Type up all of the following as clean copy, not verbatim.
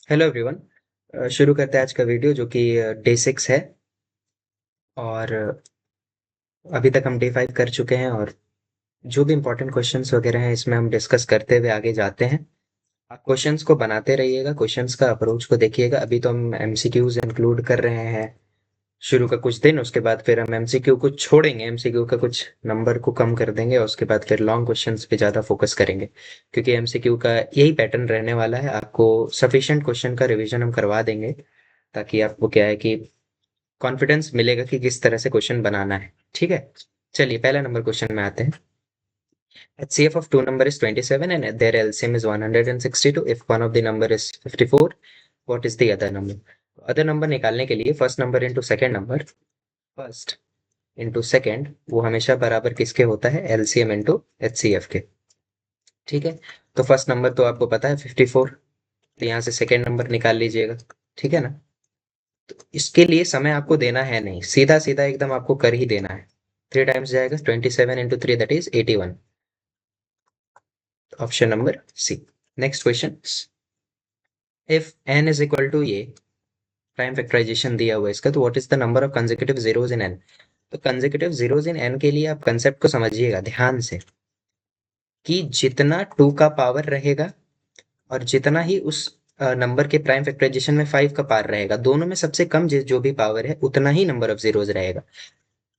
Hello everyone. शुरू करते हैं आज का वीडियो जो कि डे 6 है। और अभी तक हम डे 5 कर चुके हैं और जो भी इम्पोर्टेंट क्वेश्चंस वगैरह हैं इसमें हम डिस्कस करते हुए आगे जाते हैं। आप क्वेश्चंस को बनाते रहिएगा, क्वेश्चंस का अप्रोच को देखिएगा। अभी तो हम एमसीक्यूज इंक्लूड कर रहे हैं शुरू का कुछ दिन, उसके बाद फिर हम एमसीक्यू को छोड़ेंगे, एमसीक्यू का कुछ नंबर को कम कर देंगे और उसके बाद फिर लॉन्ग क्वेश्चंस पे ज़्यादा फोकस करेंगे, क्योंकि एमसीक्यू का यही पैटर्न रहने वाला है। आपको सफिशिएंट क्वेश्चन का रिवीजन हम करवा देंगे ताकि आपको क्या है कि कॉन्फिडेंस मिलेगा कि किस तरह से क्वेश्चन बनाना है। ठीक है, चलिए पहला नंबर क्वेश्चन में आते हैं। HCF of two number is 27 and their LCM is 162. If one of the number is 54, what is the other number? Other number निकालने के लिए first number into second number, first into second वो हमेशा बराबर किसके होता है? एलसीएम इंटू HCF के। ठीक है, तो फर्स्ट नंबर तो आपको पता है 54, तो यहाँ से सेकेंड नंबर निकाल लीजिएगा। ठीक है ना, तो इसके लिए समय आपको देना है नहीं, सीधा सीधा एकदम आपको कर ही देना है। 3 टाइम्स जाएगा, 27 into 3 that is 81। Option number C. Next question, if n is equal to ये प्राइम फैक्टराइजेशन दिया हुआ है इसका, तो what is the number of consecutive zeros in n? तो कंसेक्यूटिव जीरोस इन n के लिए आप कंसेप्ट को समझिएगा ध्यान से कि जितना 2 का पावर रहेगा और जितना ही उस नंबर के प्राइम फैक्टराइजेशन में 5 का पावर रहेगा, दोनों में सबसे कम जो भी पावर है उतना ही नंबर ऑफ जीरोस रहेगा।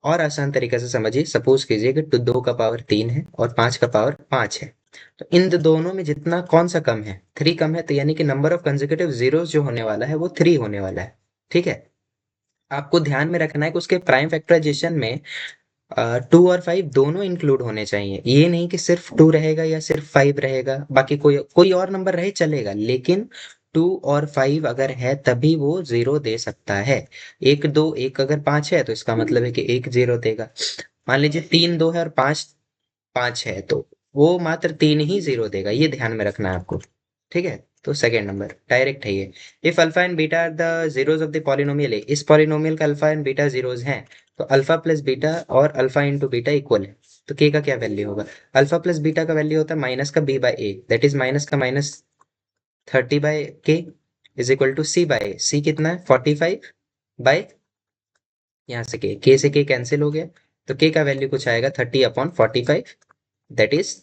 और आसान तरीके से समझिए, सपोज कीजिए कि 2 का पावर 3 है और 5 का पावर 5 है, तो इन दोनों में जितना कौन सा कम है? 3 कम है, तो यानी कि नंबर ऑफ कंसेक्यूटिव जीरोस जो होने वाला है वो 3 होने वाला है। ठीक है, आपको ध्यान में रखना है कि उसके प्राइम फैक्टराइजेशन में 2 और 5 दोनों इंक्लूड होने चाहिए। ये नहीं कि सिर्फ 2 रहेगा या सिर्फ 5 रहेगा, बाकी कोई कोई और नंबर रहे चलेगा, लेकिन 2 और 5 अगर है तभी वो जीरो दे सकता है। एक दो एक अगर 5 है तो इसका मतलब है कि एक जीरो देगा। मान लीजिए 3 2 है और 5 5 है, तो वो मात्र 3 ही जीरो देगा, ये ध्यान में रखना है आपको। ठीक है, तो सेकंड नंबर डायरेक्ट है ये। If alpha and beta are the zeros of the polynomial है, इस पॉलिनोमियल का अल्फा एंड बीटा जीरोस हैं, तो अल्फा प्लस बीटा और अल्फा इंटू बीटा इक्वल है, तो के का क्या वैल्यू होगा? अल्फा प्लस बीटा का वैल्यू होता है माइनस का b by a, that is minus का minus 30 by k is equal to c by a. C कितना है? 45 बाई, यहाँ से के से के कैंसिल हो गया, तो के का वैल्यू कुछ आएगा 30/45, दैट इज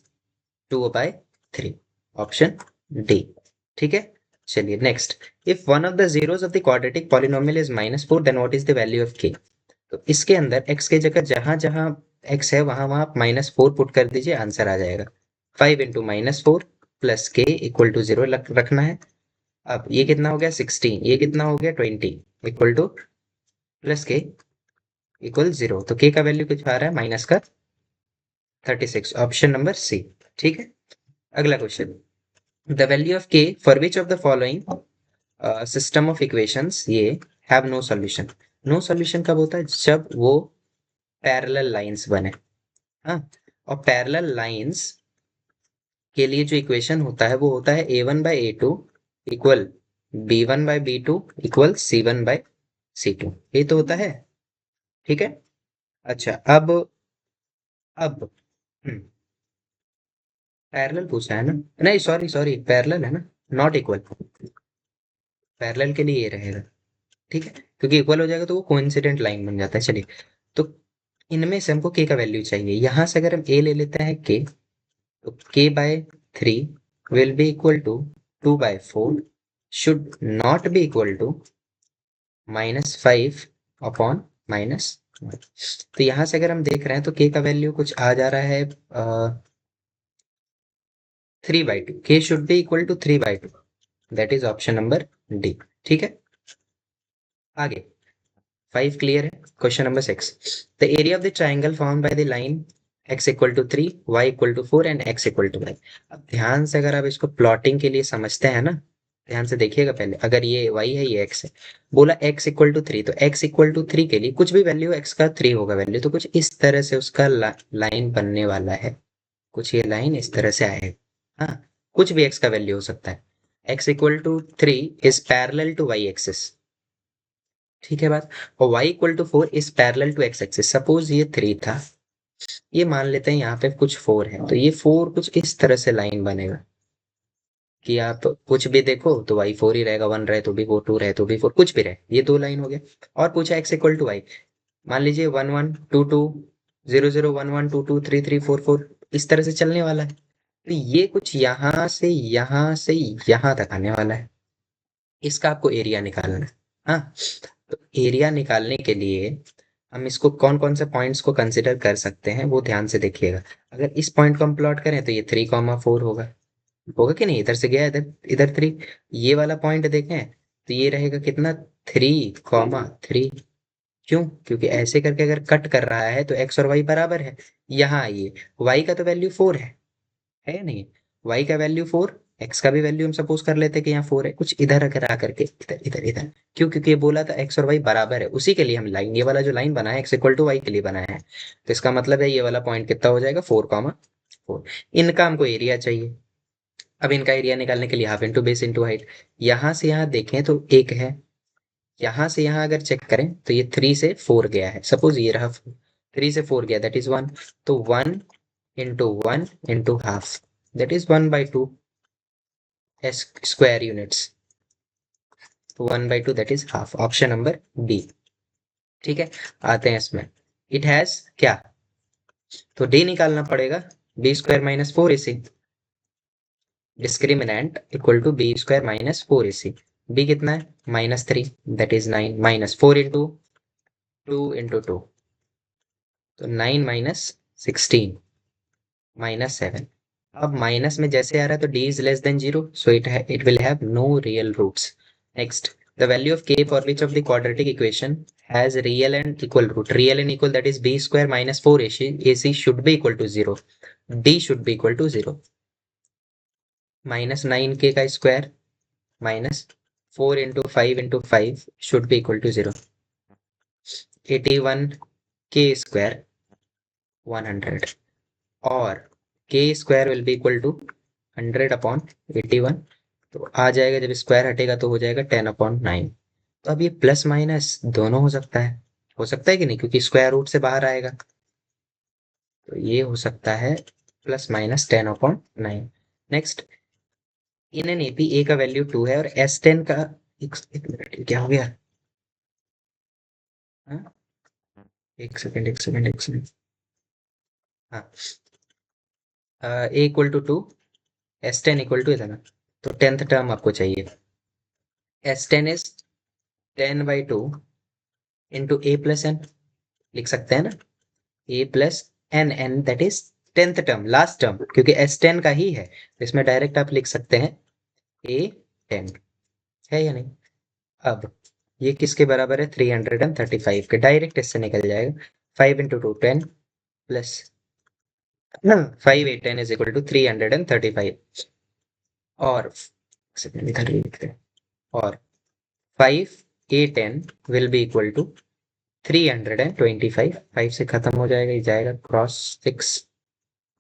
2/3। Option D. ठीक है, चलिए next. If one of the zeros of the quadratic polynomial is -4 then what is the value of K? तो इसके अंदर x के जगह जहां जहां x है वहां वहां आप -4 पुट कर दीजिए, आंसर आ जाएगा। 5 इंटू -4 प्लस के इक्वल टू 0 रखना है। अब ये कितना हो गया? 16, ये कितना हो गया? 20 इक्वल टू प्लस के इक्वल 0, तो के का वैल्यू कुछ आ रहा है माइनस का 36। Option number c. ठीक है, अगला question, the value of k for which of the following system of equations ये have no solution? No solution कब होता है? जब वो पैरेलल लाइंस बने। हाँ, और पैरेलल लाइंस के लिए जो इक्वेशन होता है वो होता है a1/a2 equal b1/b2 equal c1/c2, ये तो होता है। ठीक है, अच्छा अब पैरेलल पूछा है ना? नहीं सॉरी सॉरी, पैरेलल है ना, नॉट इक्वल। पैरेलल के लिए ये रहेगा। ठीक है, क्योंकि इक्वल हो जाएगा तो वो कोइंसिडेंट लाइन बन जाता है। चलिए, तो इनमें से हमको के का वैल्यू चाहिए। यहां से अगर हम ए ले लेते हैं के, तो k/3 will be equal to 2/4 should not be equal to -5/-1। तो यहां से अगर हम देख रहे हैं तो k का वैल्यू कुछ आ जा रहा है 3/2। k should be equal to 3/2, that is option number D. ठीक है, आगे 5 क्लियर है। Question number 6, the area of the triangle form by the line x equal to 3 y equal to 4 and x equal to 5। अब ध्यान से अगर आप इसको प्लॉटिंग के लिए समझते हैं ना, ध्यान से देखिएगा पहले। अगर ये y है ये x है, बोला x इक्वल टू 3, तो x इक्वल टू 3 के लिए कुछ भी वैल्यू x का 3 होगा वैल्यू, तो कुछ इस तरह से उसका लाइन बनने वाला है। कुछ ये लाइन इस तरह से आएगा। हाँ, कुछ भी x का वैल्यू हो सकता है। x equal to 3 is parallel to y axis. ठीक है बात, और y equal to 4 is parallel to x axis. Suppose ये 3 था, ये मान लेते हैं यहाँ पे कुछ 4 है, तो ये 4 कुछ इस तरह से लाइन बनेगा। कि आप कुछ भी देखो तो वाई 4 ही रहेगा, 1 रहे तो भी 4, 2 रहे तो भी 4, कुछ भी रहे, ये 2 लाइन हो गया। और पूछा x इक्वल टू वाई, मान लीजिए 1 1 2 2 0 0 1 1 2 2 3 3 4 4, इस तरह से चलने वाला है। तो ये कुछ यहाँ से यहाँ तक आने वाला है, इसका आपको एरिया निकालना है। हाँ, तो एरिया निकालने के लिए हम इसको कौन कौन से पॉइंट्स को कंसिडर कर सकते हैं वो ध्यान से देखिएगा। अगर इस पॉइंट को हम प्लॉट करें तो ये 3,4 होगा, होगा कि नहीं, इधर से गया इधर, इधर 3। ये वाला पॉइंट देखें तो ये रहेगा कितना, 3,3। क्यों? क्योंकि ऐसे करके अगर कट कर रहा है तो एक्स और वाई बराबर है। यहाँ आइए, वाई का तो वैल्यू 4 है या नहीं? वाई का वैल्यू 4, एक्स का भी वैल्यू हम सपोज कर लेते हैं कि यहाँ 4 है, कुछ इधर अगर आकर के इधर इधर इधर। क्यों? क्योंकि ये बोला था एक्स और वाई बराबर है, उसी के लिए हम लाइन, ये वाला जो लाइन बनाया है एक्स इक्वल टू वाई के लिए बनाया है। तो इसका मतलब है ये वाला पॉइंट कितना हो जाएगा, 4,4। इनका हमको एरिया चाहिए। अब इनका एरिया निकालने के लिए half into base into height. यहाँ से यहाँ देखें तो एक है, यहाँ से यहाँ अगर चेक करें तो ये 3 से 4 गया है, सपोज ये रहा 3 से 4 गया, दैट इज 1। तो 1 into half, that is 1/2 as square units. तो 1/2 that is half, option number B. ठीक है, आते हैं इसमें। इट हैज क्या, तो डी निकालना पड़ेगा, B square minus 4ac। Discriminant equal to B square minus 4ac। B कितना है, -3, दैट इज 9, माइनस 4 इंटू 2 तो 9 माइनस 16 -7। अब माइनस में जैसे आ रहा है तो d is less than 0, so it will have no real roots. Next, the value of k for which of the quadratic equation has real and equal root, real and equal that is b square minus 4ac should be equal to 0, d should be equal to 0। -9k का square minus 4 into 5 into 5 should be equal to 0। 81k square 100, और k square will be equal to 100/81। तो आ जाएगा, जब square हटेगा तो हो जाएगा 10/9। तो अब ये प्लस माइनस दोनों हो सकता है, हो सकता है कि नहीं, क्योंकि स्क्वायर रूट से बाहर आएगा। तो ये हो सकता है plus minus 10/9। Next, in an AP a का वैल्यू 2 है और S10 का, एक मिनट, ये क्या हो गया? हाँ? एक सेकंड एक सेकंड एक सेकंड। हाँ, a equal to 2, S10 equal to इतना, तो 10th टर्म आपको चाहिए। S10 is 10/2 into a plus n, लिख सकते हैं ना, a plus n, n that is 10th term, last term, क्योंकि S10 का ही है, तो इसमें डायरेक्ट आप लिख सकते हैं A10, है या नहीं? अब ये किसके बराबर है, 335 के, डायरेक्ट इससे निकल जाएगा। 5 into 2 10 plus 5 A10 is equal to 335, और सेकंड इधर लिखते हैं, और 5 A10 will be equal to 325, 5 से खत्म हो जाएगा, ये जाएगा क्रॉस 6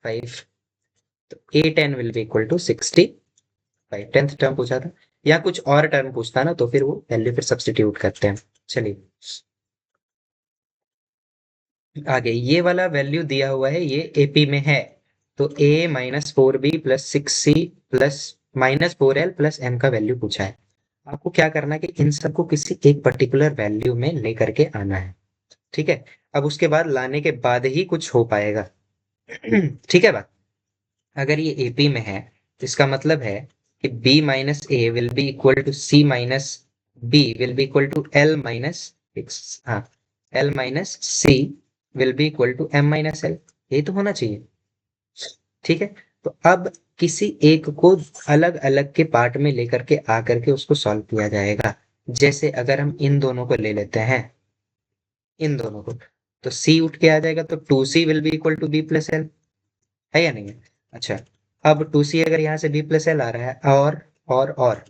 5, तो A10 will be equal to 65। 10th term पूछा था, या कुछ और टर्म पूछता ना तो फिर वो वैल्यू फिर सब्स्टिट्यूट करते हैं। चलिए आगे, ये वाला वैल्यू दिया हुआ है, ये एपी में है, तो a -4b plus 6c plus -4l plus m का वैल्यू पूछा है। आपको क्या करना है कि इन सबको किसी एक पर्टिकुलर वैल्यू में लेकर के आना है। ठीक है, अब उसके बाद लाने के बाद ही कुछ हो पाएगा। ठीक है बात, अगर ये एपी में है तो इसका मतलब है कि b minus A will be equal to c minus b will be equal to l minus, हाँ, l minus c will be equal to m minus l, ये तो होना चाहिए। ठीक है, तो अब किसी एक को अलग अलग के पार्ट में लेकर के आकर के उसको सॉल्व किया जाएगा। जैसे अगर हम इन दोनों को ले लेते हैं, इन दोनों को, तो c उठ के आ जाएगा, तो 2c will be equal to b plus l, है या नहीं है? अच्छा, अब 2c अगर यहाँ से b प्लस l आ रहा है, और और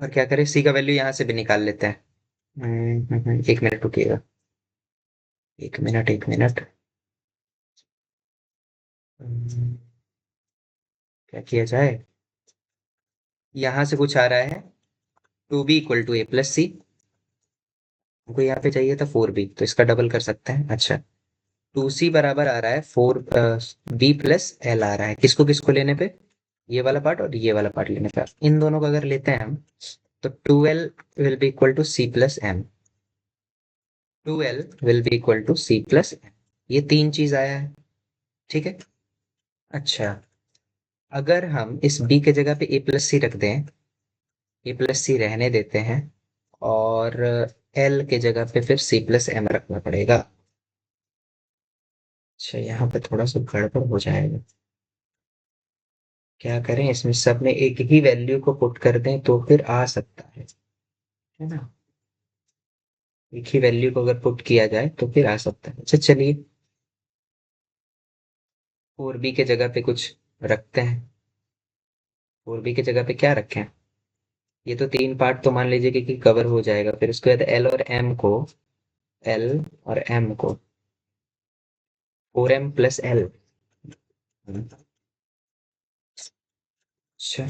क्या करें, c का वैल्यू यहाँ से भी निकाल लेते हैं। एक मिनट रुकिएगा, एक मिनट। हम्म, क्या किया जाए, यहाँ से कुछ आ रहा है 2b equal to a plus c, हमको यहाँ पे चाहिए था 4b, तो इसका डबल कर सकते हैं। अच्छा, 2c बराबर आ रहा है 4 b प्लस l आ रहा है, किसको किसको लेने पे, ये वाला पार्ट और ये वाला पार्ट लेने का, इन दोनों को अगर लेते हैं हम, तो 2l will be equal to c plus m। 2l will be equal to c plus m। ये तीन चीज आया है, ठीक है। अच्छा, अगर हम इस b के जगह पे a प्लस सी रख दें, a प्लस सी रहने देते हैं, और l के जगह पे फिर c प्लस m रखना पड़ेगा। अच्छा, यहाँ पे थोड़ा सा गड़बड़ हो जाएगा। क्या करें, इसमें सब में एक ही वैल्यू को पुट कर दें तो फिर आ सकता है ना। एक ही वैल्यू को अगर पुट किया जाए तो फिर आ सकता है। अच्छा चलिए, 4b के जगह पे कुछ रखते हैं। 4b के जगह पे क्या रखें? ये तो तीन पार्ट तो मान लीजिए कि कवर हो जाएगा, फिर उसके बाद एल और एम को 4m प्लस एल। अच्छा।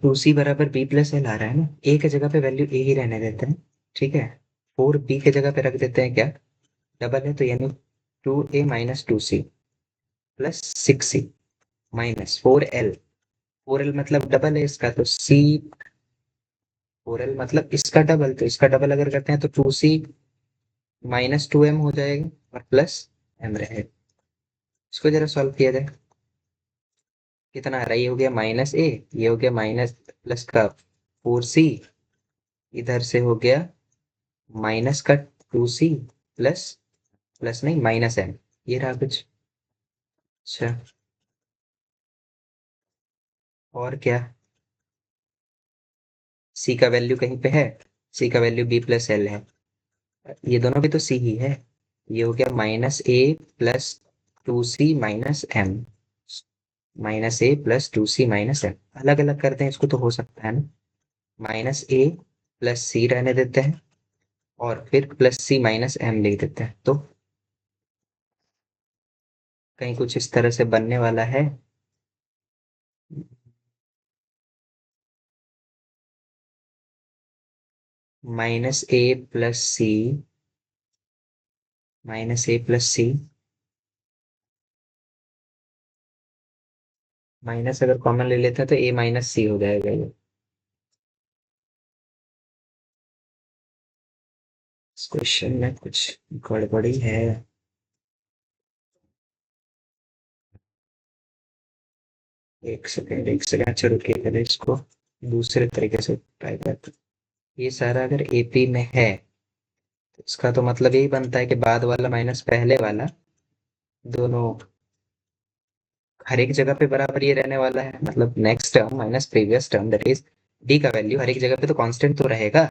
टू सी बराबर बी प्लस एल आ रहा है ना, ए की जगह पे वैल्यू ए ही रहने देते हैं, ठीक है। 4b के जगह पे रख देते हैं क्या, डबल है तो यानी 2a - 2c plus 6c minus 4l। 4l मतलब डबल है इसका, तो c, 4l मतलब इसका डबल, तो इसका डबल अगर करते हैं तो 2c - 2m हो जाएगा और प्लस m रहेगा। इसको जरा सॉल्व किया जाए, कितना आ रहा है, ये हो गया -a, ये हो गया माइनस प्लस का 4c, इधर से हो गया माइनस का 2c प्लस, प्लस नहीं -m, ये रहा कुछ। अच्छा, और क्या, c का वैल्यू कहीं पे है, c का वैल्यू b प्लस एल है, ये दोनों भी तो c ही है। ये हो गया -a plus 2c - m, -a plus 2c - m। अलग अलग करते हैं इसको तो हो सकता है ना, -a प्लस c रहने देते हैं और फिर +c - m लिख देते हैं, तो कहीं कुछ इस तरह से बनने वाला है। -a प्लस सी माइनस अगर कॉमन ले लेते हैं तो a - c हो जाएगा ये। इस क्वेश्चन में कुछ गड़बड़ी है। एक सेकेंड, अच्छा रुकिए, पहले इसको दूसरे तरीके से ट्राई करते हैं। ये सारा अगर एपी में है तो इसका तो मतलब यही बनता है कि बाद वाला माइनस पहले वाला, दोनों हर एक जगह पे बराबर ये रहने वाला है, मतलब next term minus previous term, that is D का वैल्यू हर एक जगह पे तो कांस्टेंट तो रहेगा।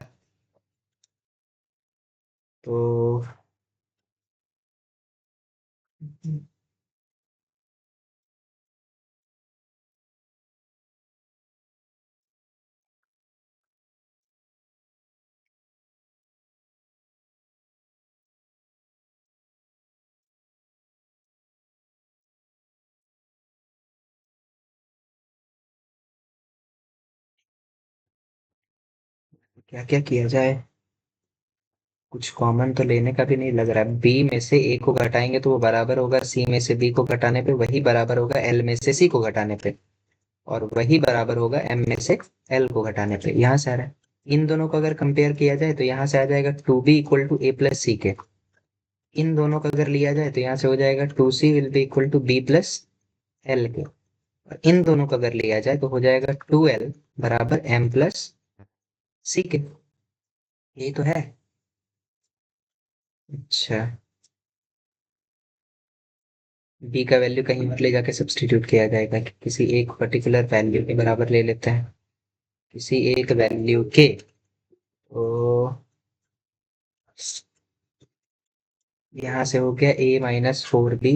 तो क्या क्या किया जाए, कुछ कॉमन तो लेने का भी नहीं लग रहा है। बी में से ए को घटाएंगे तो वो बराबर होगा सी में से बी को घटाने पे, वही बराबर होगा एल में से सी को घटाने पे, और वही बराबर होगा एम में से एल को घटाने पे। यहाँ से आ रहा है, इन दोनों को अगर कंपेयर किया जाए तो यहाँ से आ जाएगा 2b = a+c के। इन दोनों का अगर लिया जाए तो यहाँ से हो जाएगा 2c will be equal to b+l के। और इन दोनों का अगर लिया जाए तो हो जाएगा 2l बराबर m+c के। यही तो है। अच्छा, बी का वैल्यू कहीं और ले जाके सब्सटीट्यूट किया जाएगा कि किसी एक पर्टिकुलर वैल्यू के बराबर ले लेते हैं, किसी एक वैल्यू के, तो यहाँ से हो गया a - 4b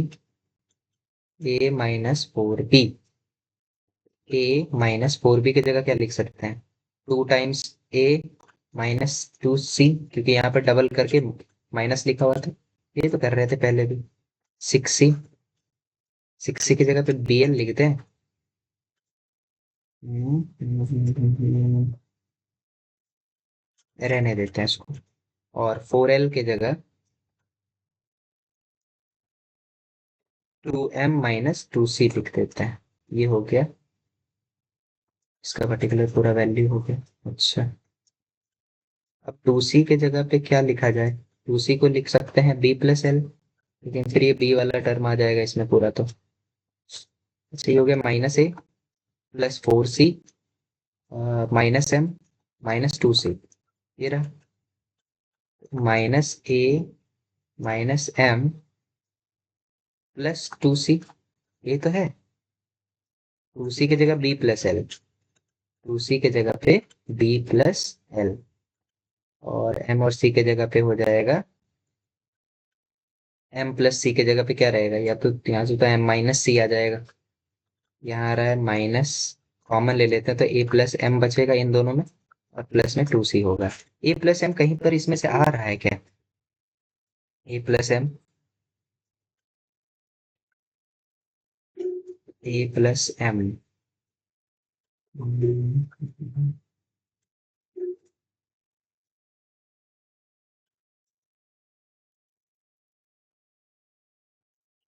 a - 4b की जगह क्या लिख सकते हैं, 2 टाइम्स a - 2c, क्योंकि यहाँ पर डबल करके माइनस लिखा हुआ था, ये तो कर रहे थे पहले भी। 6c, 6c की जगह पे bl लिखते हैं, रहने देते हैं इसको। और 4L की जगह 2M माइनस 2C लिख देते हैं। ये हो गया इसका पर्टिकुलर पूरा वैल्यू हो गया। अच्छा, अब 2C के जगह पे क्या लिखा जाए? 2C को लिख सकते हैं B+L, लेकिन फिर ये B वाला टर्म आ जाएगा इसमें पूरा। तो अच्छा, ये हो गया -A plus 4C minus M minus 2C। ये रहा -A minus M plus 2C। ये तो है। 2C की जगह B+L, 2C की जगह पे B+L, और M और C की जगह पे हो जाएगा M+C की जगह पे क्या रहेगा? या तो यहाँ से तो M-C आ जाएगा, यहाँ आ रहा है माइनस, कॉमन ले लेते हैं तो A+M बचेगा इन दोनों में, और प्लस में 2C होगा। A+M कहीं पर इसमें से आ रहा है क्या? A+M, A+M,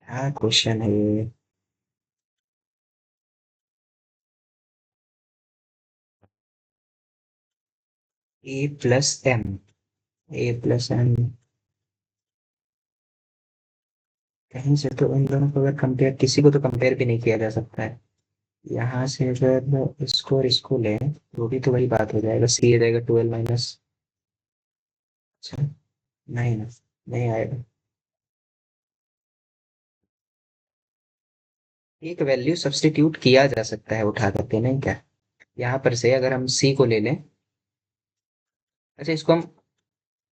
क्या क्वेश्चन है ये? A+M, A+M, कहीं से तो इन दोनों को अगर कंपेयर, किसी को तो कंपेयर भी नहीं किया जा सकता है। यहाँ से अगर इसको और इसको लें तो भी तो वही बात हो जाएगा, सी आ जाएगा 12 माइनस। अच्छा, नहीं ना, नहीं आएगा। एक वैल्यू सब्स्टिट्यूट किया जा सकता है उठा करके, नहीं क्या? यहाँ पर से अगर हम सी को ले लें, अच्छा इसको हम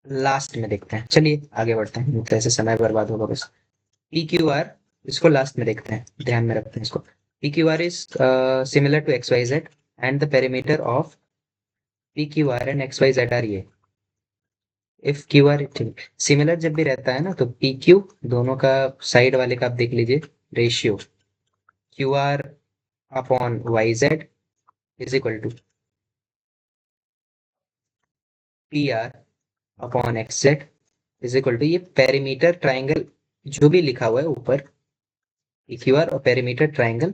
लास्ट में देखते हैं, चलिए आगे बढ़ते हैं, नहीं तो ऐसे समय बर्बाद होगा बस। पी क्यू आर, इसको लास्ट में देखते हैं, ध्यान में रखते हैं इसको। P Q R is similar to X Y Z and the perimeter of P Q R and X Y Z are ये। इफ क्यू आर, ठीक, सिमिलर जब भी रहता है ना तो पी क्यू, दोनों का साइड वाले का आप देख लीजिए ratio, Q R upon Y Z is equal to P R upon X Z is equal to, ये पेरीमीटर ट्राइंगल जो भी लिखा हुआ है ऊपर, पी क्यू आर और perimeter triangle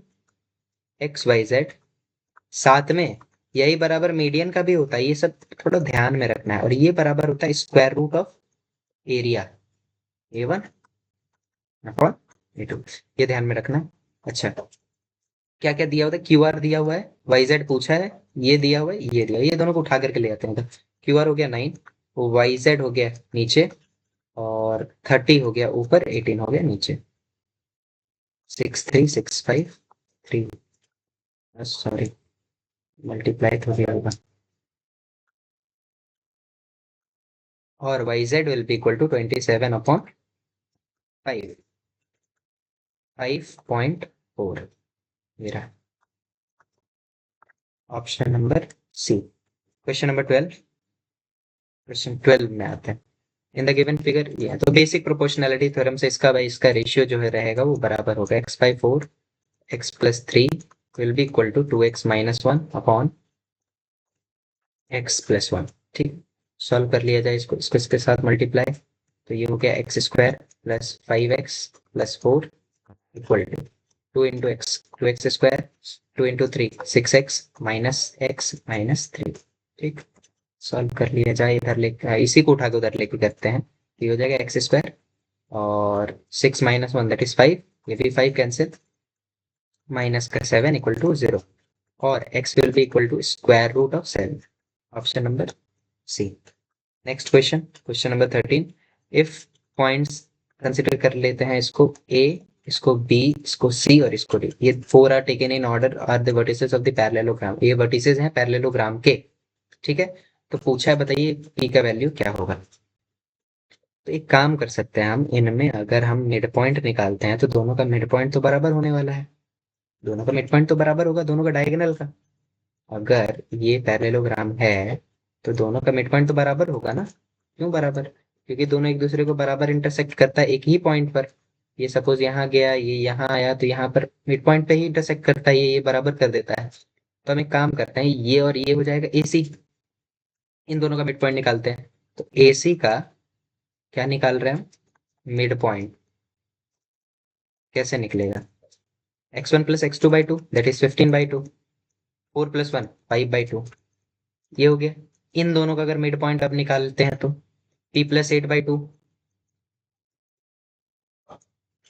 X Y Z, साथ में यही बराबर मीडियन का भी होता है, ये सब थोड़ा ध्यान में रखना है। और ये बराबर होता है square root of area A1 upon A2, ये ध्यान में रखना है। अच्छा, क्या क्या दिया हुआ है? क्यू आर दिया हुआ है, वाई जेड पूछा है, ये दिया हुआ है, ये दिया, ये दोनों को उठा करके ले आते हैं। तो क्यू आर हो गया 9, वाई जेड हो गया नीचे, और 30 हो गया ऊपर, 18 हो गया नीचे। 63653, सॉरी मल्टीप्लाई तो दिया होगा, और Y Z will be equal to 27 upon 5, 5.4 मेरा option number C. Question number 12, question 12 में आते हैं। इन द गिवन फिगर, ये तो बेसिक प्रोपोर्शनैलिटी थ्योरम से इसका भाई इसका रेशियो जो है रहेगा वो बराबर होगा x/4 x+3 will be equal to 2x minus 1 upon x+1। ठीक, सॉल्व कर लिया जाए इसको, इसके साथ मल्टीप्लाई, तो ये हो गया x² plus 5x+4 equal to 2 × x, 2x², 2 × 3 6x minus x minus 3। ठीक, सॉल्व कर लिया जाए, इधर लेके इसी को उठा के उधर लेके करते हैं, ये हो जाएगा x² और 6 माइनस 1 दैट इज 5, ये भी 5 कैंसिल, माइनस का 7 इक्वल टू 0, और x will be equal to square root of 7, option number C. Next question, question number 13, if points consider कर लेते हैं, इसको a, इसको b, इसको c और इसको d, ये 4 are taken in order are the vertices of the parallelogram, ये वर्टिसेस हैं पैरेललोग्राम के। ठीक है, तो पूछा है बताइए p का वैल्यू क्या होगा। तो एक काम कर सकते हैं हम, इनमें अगर हम मिड पॉइंट निकालते हैं तो दोनों का मिड पॉइंट तो बराबर होने वाला है, दोनों का मिड पॉइंट तो बराबर होगा दोनों का डायगोनल का। अगर ये पैरेललोग्राम है तो दोनों का मिड पॉइंट तो बराबर होगा ना। क्यों बराबर? क्योंकि दोनों एक दूसरे को बराबर इंटरसेक्ट करता है एक ही पॉइंट पर। ये सपोज यहाँ गया, ये यहाँ आया, तो यहाँ पर मिड पॉइंट पे ही इंटरसेक्ट करता है, ये बराबर कर देता है। तो हम एक काम करते हैं, ये और ये हो जाएगा AC, इन दोनों का मिड पॉइंट निकालते हैं। तो AC का क्या निकाल रहे हैं हम, मिड पॉइंट। कैसे निकलेगा, x1 plus x2 by two that is 15 by two, 4 plus 1 5 by two, ये हो गया। इन दोनों का अगर मिड पॉइंट अब निकालते हैं तो p plus 8 by two,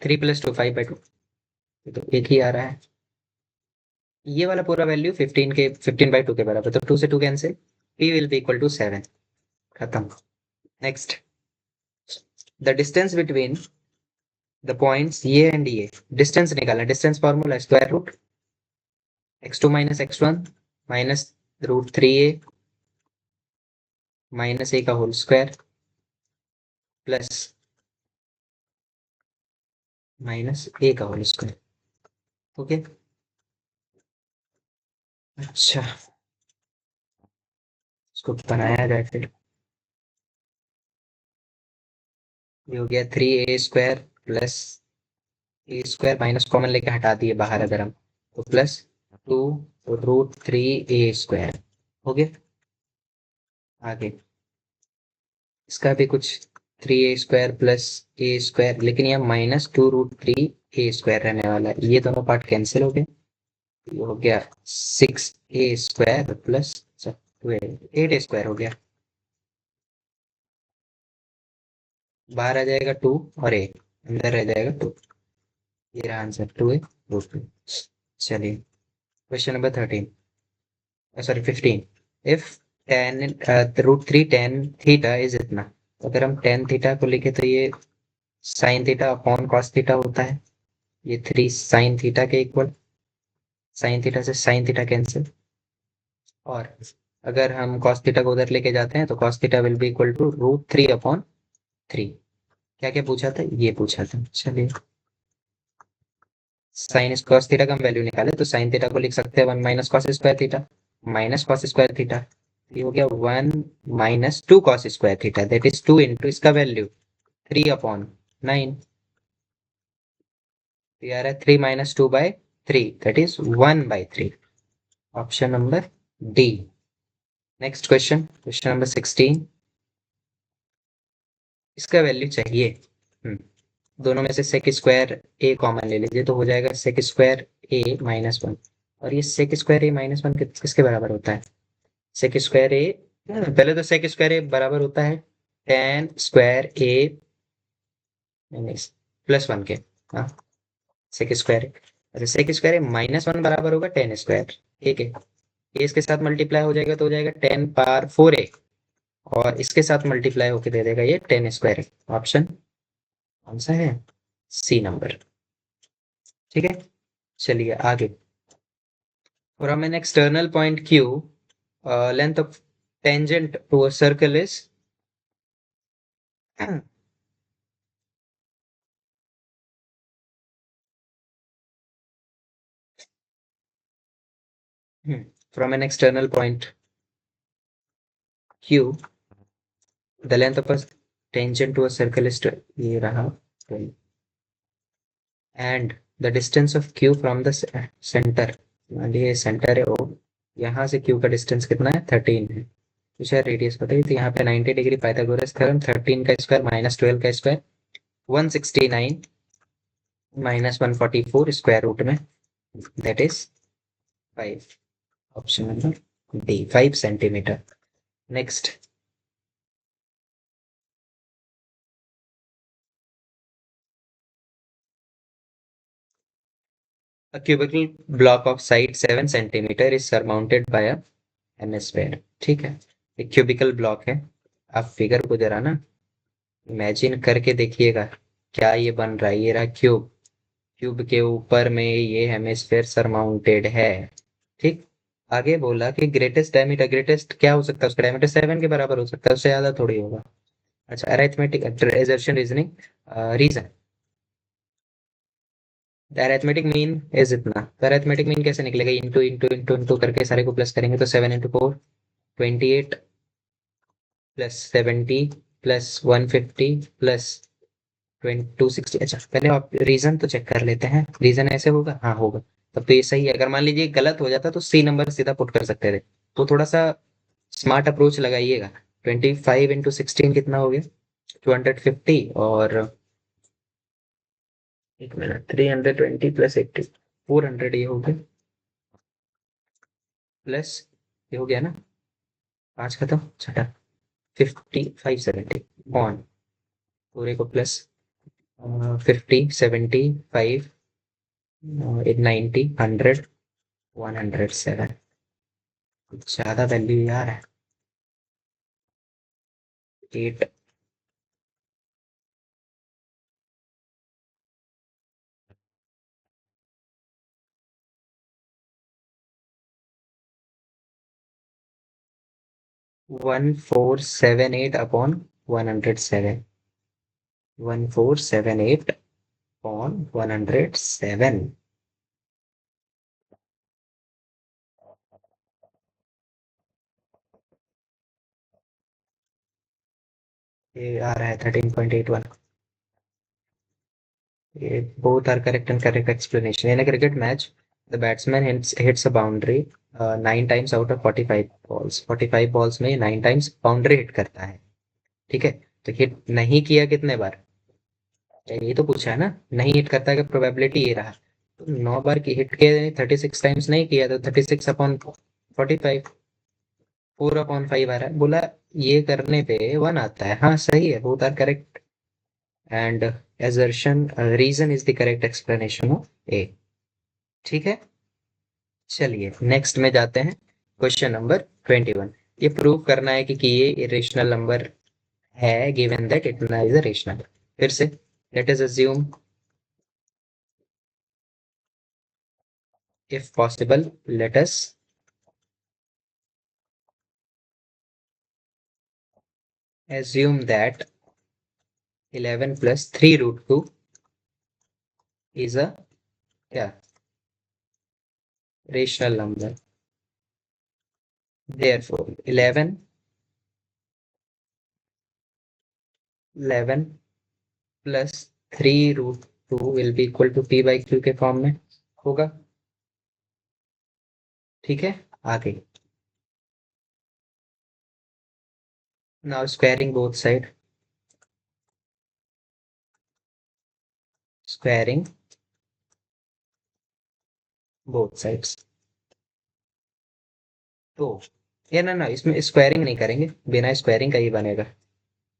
3 plus 2 5 by two, तो एक ही आ रहा है। ये वाला पूरा वैल्यू 15 बाई टू के बराबर, तो 2 से 2 cancel, p will be equal to 7, खत्म। Next, the distance between the points ये एंड ये, डिस्टेंस निकालना। Distance formula square root x2 minus x1 minus root 3a minus a का whole square plus minus a का whole square. Okay, अच्छा इसको बनाया जाए फिर। ये हो गया 3a² plus a² minus common लेके हटा दिए बाहर अगर हम, तो प्लस 2√3a²। हो गया। आगे इसका भी कुछ 3a² प्लस a², लेकिन यहाँ -2√3a² रहने वाला है, ये दोनों पार्ट कैंसिल हो गए। ये हो गया 6a² प्लस 8a² हो गया। बाहर आ जाएगा 2 और a, अंदर रह जाएगा 2। ये रहा आंसर, 2a√2। चलिए question number 13, sorry 15। If tan √3 tan theta is इतना, तो अगर हम tan थीटा को लिखे तो ये sin theta upon cos theta होता है। ये 3 sin थीटा के इक्वल, sin थीटा से sin थीटा कैंसिल, और अगर हम cos थीटा को उधर लेके जाते हैं तो cos theta will be equal to √3/3। क्या क्या पूछा था, ये पूछा था। चलिए साइन cos थीटा का हम वैल्यू निकाले तो sin थीटा को लिख सकते हैं 1 minus cos square theta minus cos square theta. ये हो गया 1 minus 2 cos square theta, that is 2 into इसका वैल्यू 3/9। ये आ रहा है 3 minus 2/3, that is 1/3। Option number D. Next question, question number 16। इसका वैल्यू चाहिए। दोनों में से सेक स्क्वायर ए कॉमन ले लीजिए तो हो जाएगा सेक स्क्वायर ए माइनस 1। और ये सेक स्क्वायर ए माइनस 1 किसके बराबर होता है, सेक स्क्वायर ए, पहले तो सेक स्क्वायर ए बराबर होता है टेन स्क्वायर ए प्लस 1 के। हाँ, सेक स्क्वायर ए, अच्छा सेक स्क्वायर ए माइनस 1 बराबर होगा टेन स्क्वायर ए के। ए इसके साथ मल्टीप्लाई हो जाएगा तो हो जाएगा 10⁴ ए, और इसके साथ मल्टीप्लाई होके दे देगा ये 10² ए। ऑप्शन कौन सा है, सी नंबर। ठीक है, चलिए आगे। From an external point Q, length of tangent to a circle is from an external point Q, the length of a tangent to a circle is ये रहा, and the distance of Q from the center, मान लीजिए centre है O, यहाँ से Q का distance कितना है 13 है। तो शायद रेडियस बताइए, तो यहाँ पे 90 डिग्री पाइथागोरस थ्योरम, 13 का स्क्वायर माइनस 12 का स्क्वायर 169 माइनस 144 स्क्वायर रूट में, that is 5। Option number D, 5 centimetre. Next, a cubical block of side 7 centimeter is surmounted by a n square। ठीक है, एक क्यूबिकल ब्लॉक है। आप फिगर को जरा ना इमेजिन करके देखिएगा, क्या ये बन रहा है, ये रहा क्यूब, क्यूब के ऊपर में ये हेमिस्फेयर सरमाउंटेड है। ठीक, आगे बोला कि ग्रेटेस्ट डायमीटर, ग्रेटेस्ट क्या हो सकता है उसका डायमीटर 7 के बराबर हो सकता है, उससे ज्यादा थोड़ी होगा। अच्छा arithmetic assertion reasoning, reason, arithmetic mean is इतना, तो अरिथमेटिक मीन कैसे निकलेगा, इंटू इंटू इंटू इंटू करके सारे को प्लस करेंगे तो 7 इंटू 4 28 प्लस 70 प्लस 150 प्लस 260। अच्छा पहले आप रीजन तो चेक कर लेते हैं, रीजन ऐसे होगा, हाँ होगा। तब तो ये सही है। अगर मान लीजिए गलत हो जाता तो सी नंबर सीधा पुट कर सकते थे। तो थोड़ा सा स्मार्ट अप्रोच लगाइएगा। 25 into 16 कितना हो गया? 250। और एक मिनट, 320 प्लस 80, 400 ये हो गया। प्लस ये हो गया ना, पाँच खत्म, छठा, 570 ऑन, पूरे को प्लस 50 75 90 100 107। कुछ ज्यादा वैल्यू यार है। 8 1478 अपॉन 107। 1478 अपॉन 107। ये आ रहा है 13.81। Both are correct and correct explanation. In a cricket match, the batsman hits a boundary 9 times out of 45 balls. 45 balls में 9 times बाउंड्री हिट करता है। ठीक है, तो हिट नहीं किया कितने बार? ये तो पूछा है ना, नहीं हिट करता है, प्रोबेबिलिटी ये रहा। तो 9 बार की हिट के 36 टाइम्स नहीं किया, तो 36/45, 4/5 आ रहा है। बोला ये करने पे 1 आता है। हाँ सही है, both are correct and assertion reason is the correct explanation of A। ठीक है, चलिए नेक्स्ट में जाते हैं। Question number 21। ये प्रूव करना है कि ये इरेशनल नंबर है, गिवन दैट इतना इज अ रेशनल। फिर से let us assume, if possible let us assume that 11 plus 3 root 2 is a क्या rational number. therefore 11 plus 3 root 2 will be equal to p by q के form में होगा। ठीक है, आगे now squaring both side, squaring both sides. तो ये ना ना, इसमें स्क्वायरिंग नहीं करेंगे, बिना स्क्वायरिंग का ही बनेगा।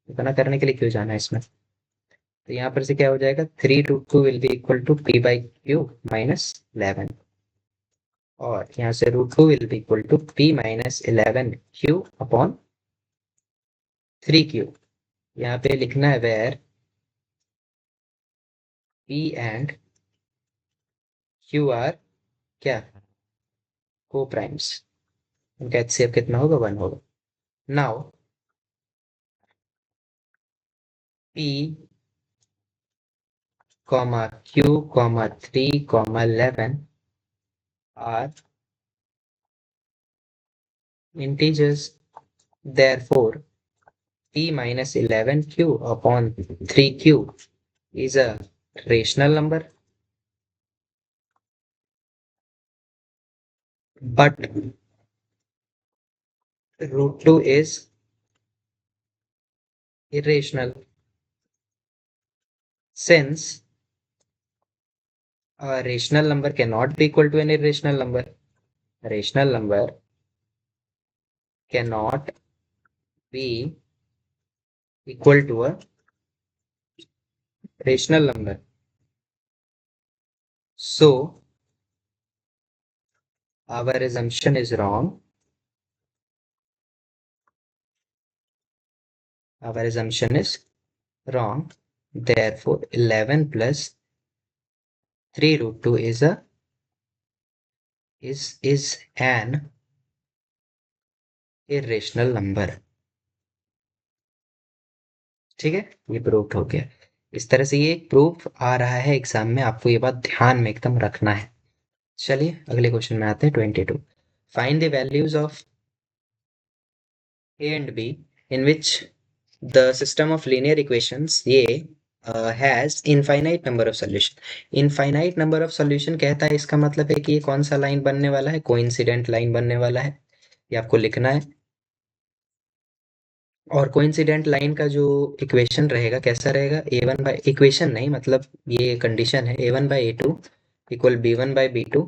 इतना करने के लिए क्यों जाना है इसमें? तो यहाँ पर से क्या हो जाएगा, 3 root 2 will be equal to p by Q minus 11। और यहाँ से √2 will be equal to p minus 11 q upon 3q। यहाँ पे लिखना है where p and q are क्या, को प्राइम्स। उनका एचसीएफ कितना होगा, 1 होगा। Now p comma q comma 3 comma 11 are integers, therefore p minus 11q upon 3q is a rational number, but √2 is irrational since a rational number cannot be equal to an irrational number. A rational number cannot be equal to a rational number. So our assumption is wrong. Our assumption is wrong. Therefore 11 plus 3 √2 is an irrational number। ठीक है, ये proof हो गया। इस तरह से ये proof आ रहा है एग्जाम में, आपको ये बात ध्यान में एकदम रखना है। चलिए अगले क्वेश्चन में आते हैं, 22। Find the values of a and b in which the system of linear equations ये has infinite number of solution. Infinite number of solution कहता है, इसका मतलब है कि ये कौन सा लाइन बनने वाला है, कोइंसिडेंट लाइन बनने वाला है। ये आपको लिखना है। और कोइंसिडेंट लाइन का जो इक्वेशन रहेगा कैसा रहेगा, ए वन बाई, इक्वेशन नहीं मतलब ये कंडीशन है, a one by a two equal b one by b two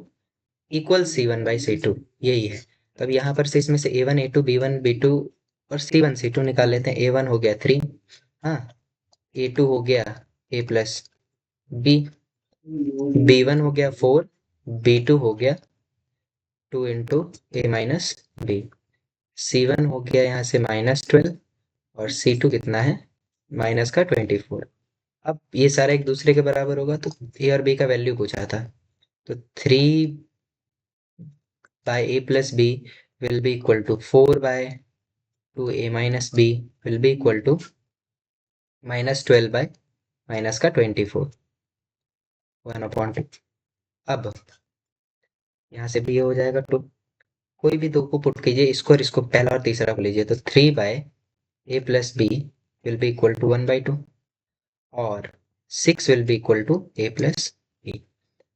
equal c one by c two, यही है। तो अब यहाँ पर से इसमें से a one a two b one b two और सी वन सी टू निकाल लेते हैं। ए वन हो गया 3, हाँ, ए टू हो गया ए प्लस बी, बी वन हो गया 4, बी टू हो गया 2 इंटू ए माइनस बी, सी वन हो गया यहाँ से -12 और सी टू कितना है, माइनस का 24। अब ये सारा एक दूसरे के बराबर होगा तो ए और बी का वैल्यू पूछा था, तो 3 by A plus B will be equal to 4 by 2 A minus B will be equal to -12 by minus का 24, 1/2। अब यहाँ से भी ये हो जाएगा 2, कोई भी दो को पुट कीजिए, इसको और इसको, पहला और तीसरा को लीजिए, तो 3 by A plus B will be equal to 1/2 और 6 will be equal to A plus B.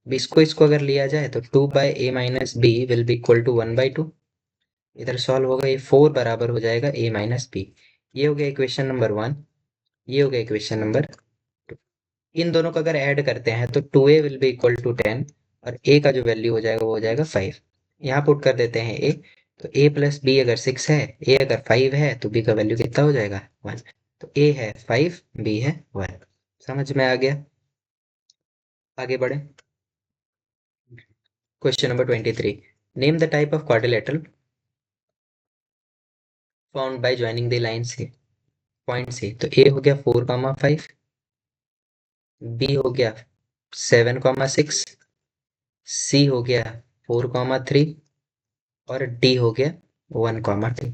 इसको इसको अगर लिया जाए तो 2 by A minus B will be equal to 1/2, इधर सॉल्व होगा, ये 4 बराबर हो जाएगा ए माइनस बी। ये हो गया इक्वेशन नंबर 1, ये हो गया इक्वेशन नंबर 2। इन दोनों को अगर ऐड करते हैं तो 2a will be equal to 10 और a का जो वैल्यू हो जाएगा वो हो जाएगा 5। यहाँ पुट कर देते हैं a, तो a प्लस बी अगर 6 है, a अगर 5 है तो b का वैल्यू कितना हो जाएगा 1। तो a है 5, b है 1। समझ में आ गया। आगे बढ़े। Question number 23, name the type of quadrilateral found by joining the line से पॉइंट से। तो a हो गया 4,5, b हो गया 7,6, सी हो गया 4,3 और डी हो गया 1,2।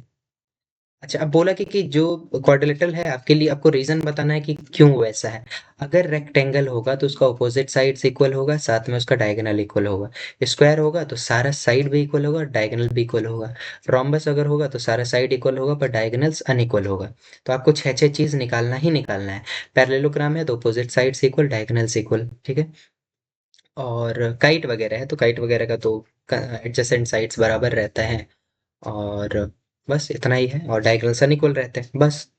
अच्छा, अब बोला कि जो क्वाड्रिलेटरल है आपके लिए आपको रीजन बताना है कि क्यों वैसा है। अगर रेक्टेंगल होगा तो उसका ऑपोजिट साइड्स इक्वल होगा, साथ में उसका डायगोनल इक्वल होगा। स्क्वायर होगा तो सारा साइड भी इक्वल होगा, डायगोनल भी इक्वल होगा। रोम्बस अगर होगा तो सारा साइड इक्वल होगा पर डायगोनल्स अनइक्वल होगा। तो आपको छह छह चीज निकालना ही निकालना है। पैरेललोग्राम है तो opposite sides equal, diagonals equal, ठीक है। और काइट वगैरह है तो काइट वगैरह का तो एडजेसेंट साइड्स बराबर रहता है। और बस इतना ही है, और डायगोनल्स अनइक्वल रहते हैं बस।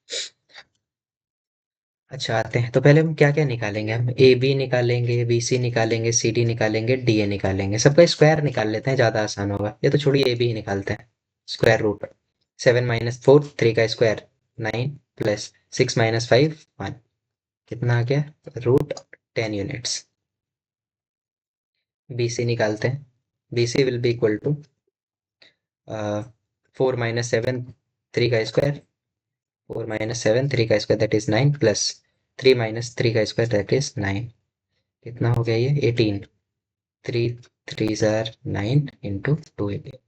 अच्छा, आते हैं तो पहले हम क्या क्या निकालेंगे, हम ए बी निकालेंगे, बी सी निकालेंगे, सी डी निकालेंगे, डी ए निकालेंगे। सबका स्क्वायर निकाल लेते हैं, ज़्यादा आसान होगा। ये तो छोड़िए, ए बी ही निकालते हैं। स्क्वायर रूट 7 - 4, 3 का स्क्वायर 9 प्लस 6 - 5 1, कितना आ गया, √10 यूनिट्स। बी सी निकालते हैं, B C will be equal to 4 - 7, 3 का स्क्वायर, 4 - 7 3 का स्क्वायर दैट इज 9 प्लस 3 - 3 का स्क्वायर दैट इज 9, कितना हो गया ये 18, 3 3 जार 9 इंटू 218।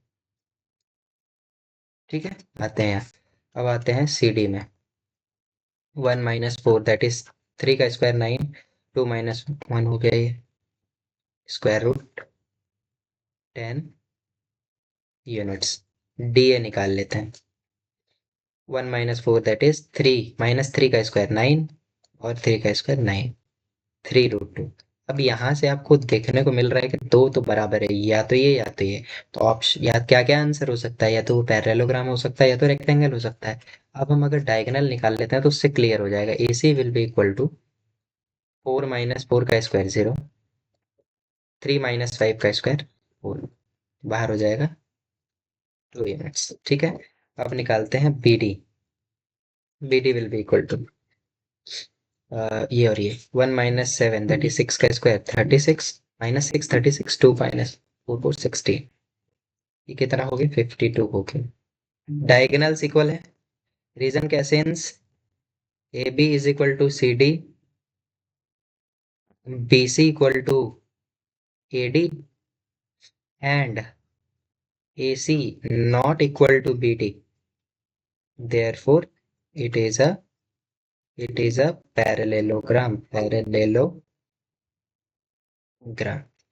ठीक है, आते हैं यहाँ। अब आते हैं सी डी में। 1 - 4 दैट इज 3 का स्क्वायर 9, 2 - 1 हो गया ये, square root 10 units. D A निकाल लेते हैं। 1 - 4 दैट इज 3, -3 का स्क्वायर 9 और 3 का स्क्वायर 9, 3√2। अब यहाँ से आपको देखने को मिल रहा है कि दो तो बराबर है, या तो ये या तो ये। तो ऑप्शन या क्या क्या आंसर हो सकता है, या तो वो पैरेललोग्राम हो सकता है या तो रेक्टेंगल हो सकता है। अब हम अगर डायगोनल निकाल लेते हैं तो उससे क्लियर हो जाएगा। ए सी विल बी इक्वल टू 4 - 4 का स्क्वायर 0, 3 - 5 का स्क्वायर 4, बाहर हो जाएगा 2 यूनिट्स। ठीक है, अब निकालते हैं B D. B D will be equal to ये और ये 1 - 7 दैट इज 6 का स्क्वायर 36, -6 36, 2 - 4 4 16, ये कितना हो गया 52 हो गया। डायगोनल्स इक्वल है, रीजन के sense A B is equal to C D, B C equal to A D and A C not equal to B D, therefore it is a it is a parallelogram, parallelogram.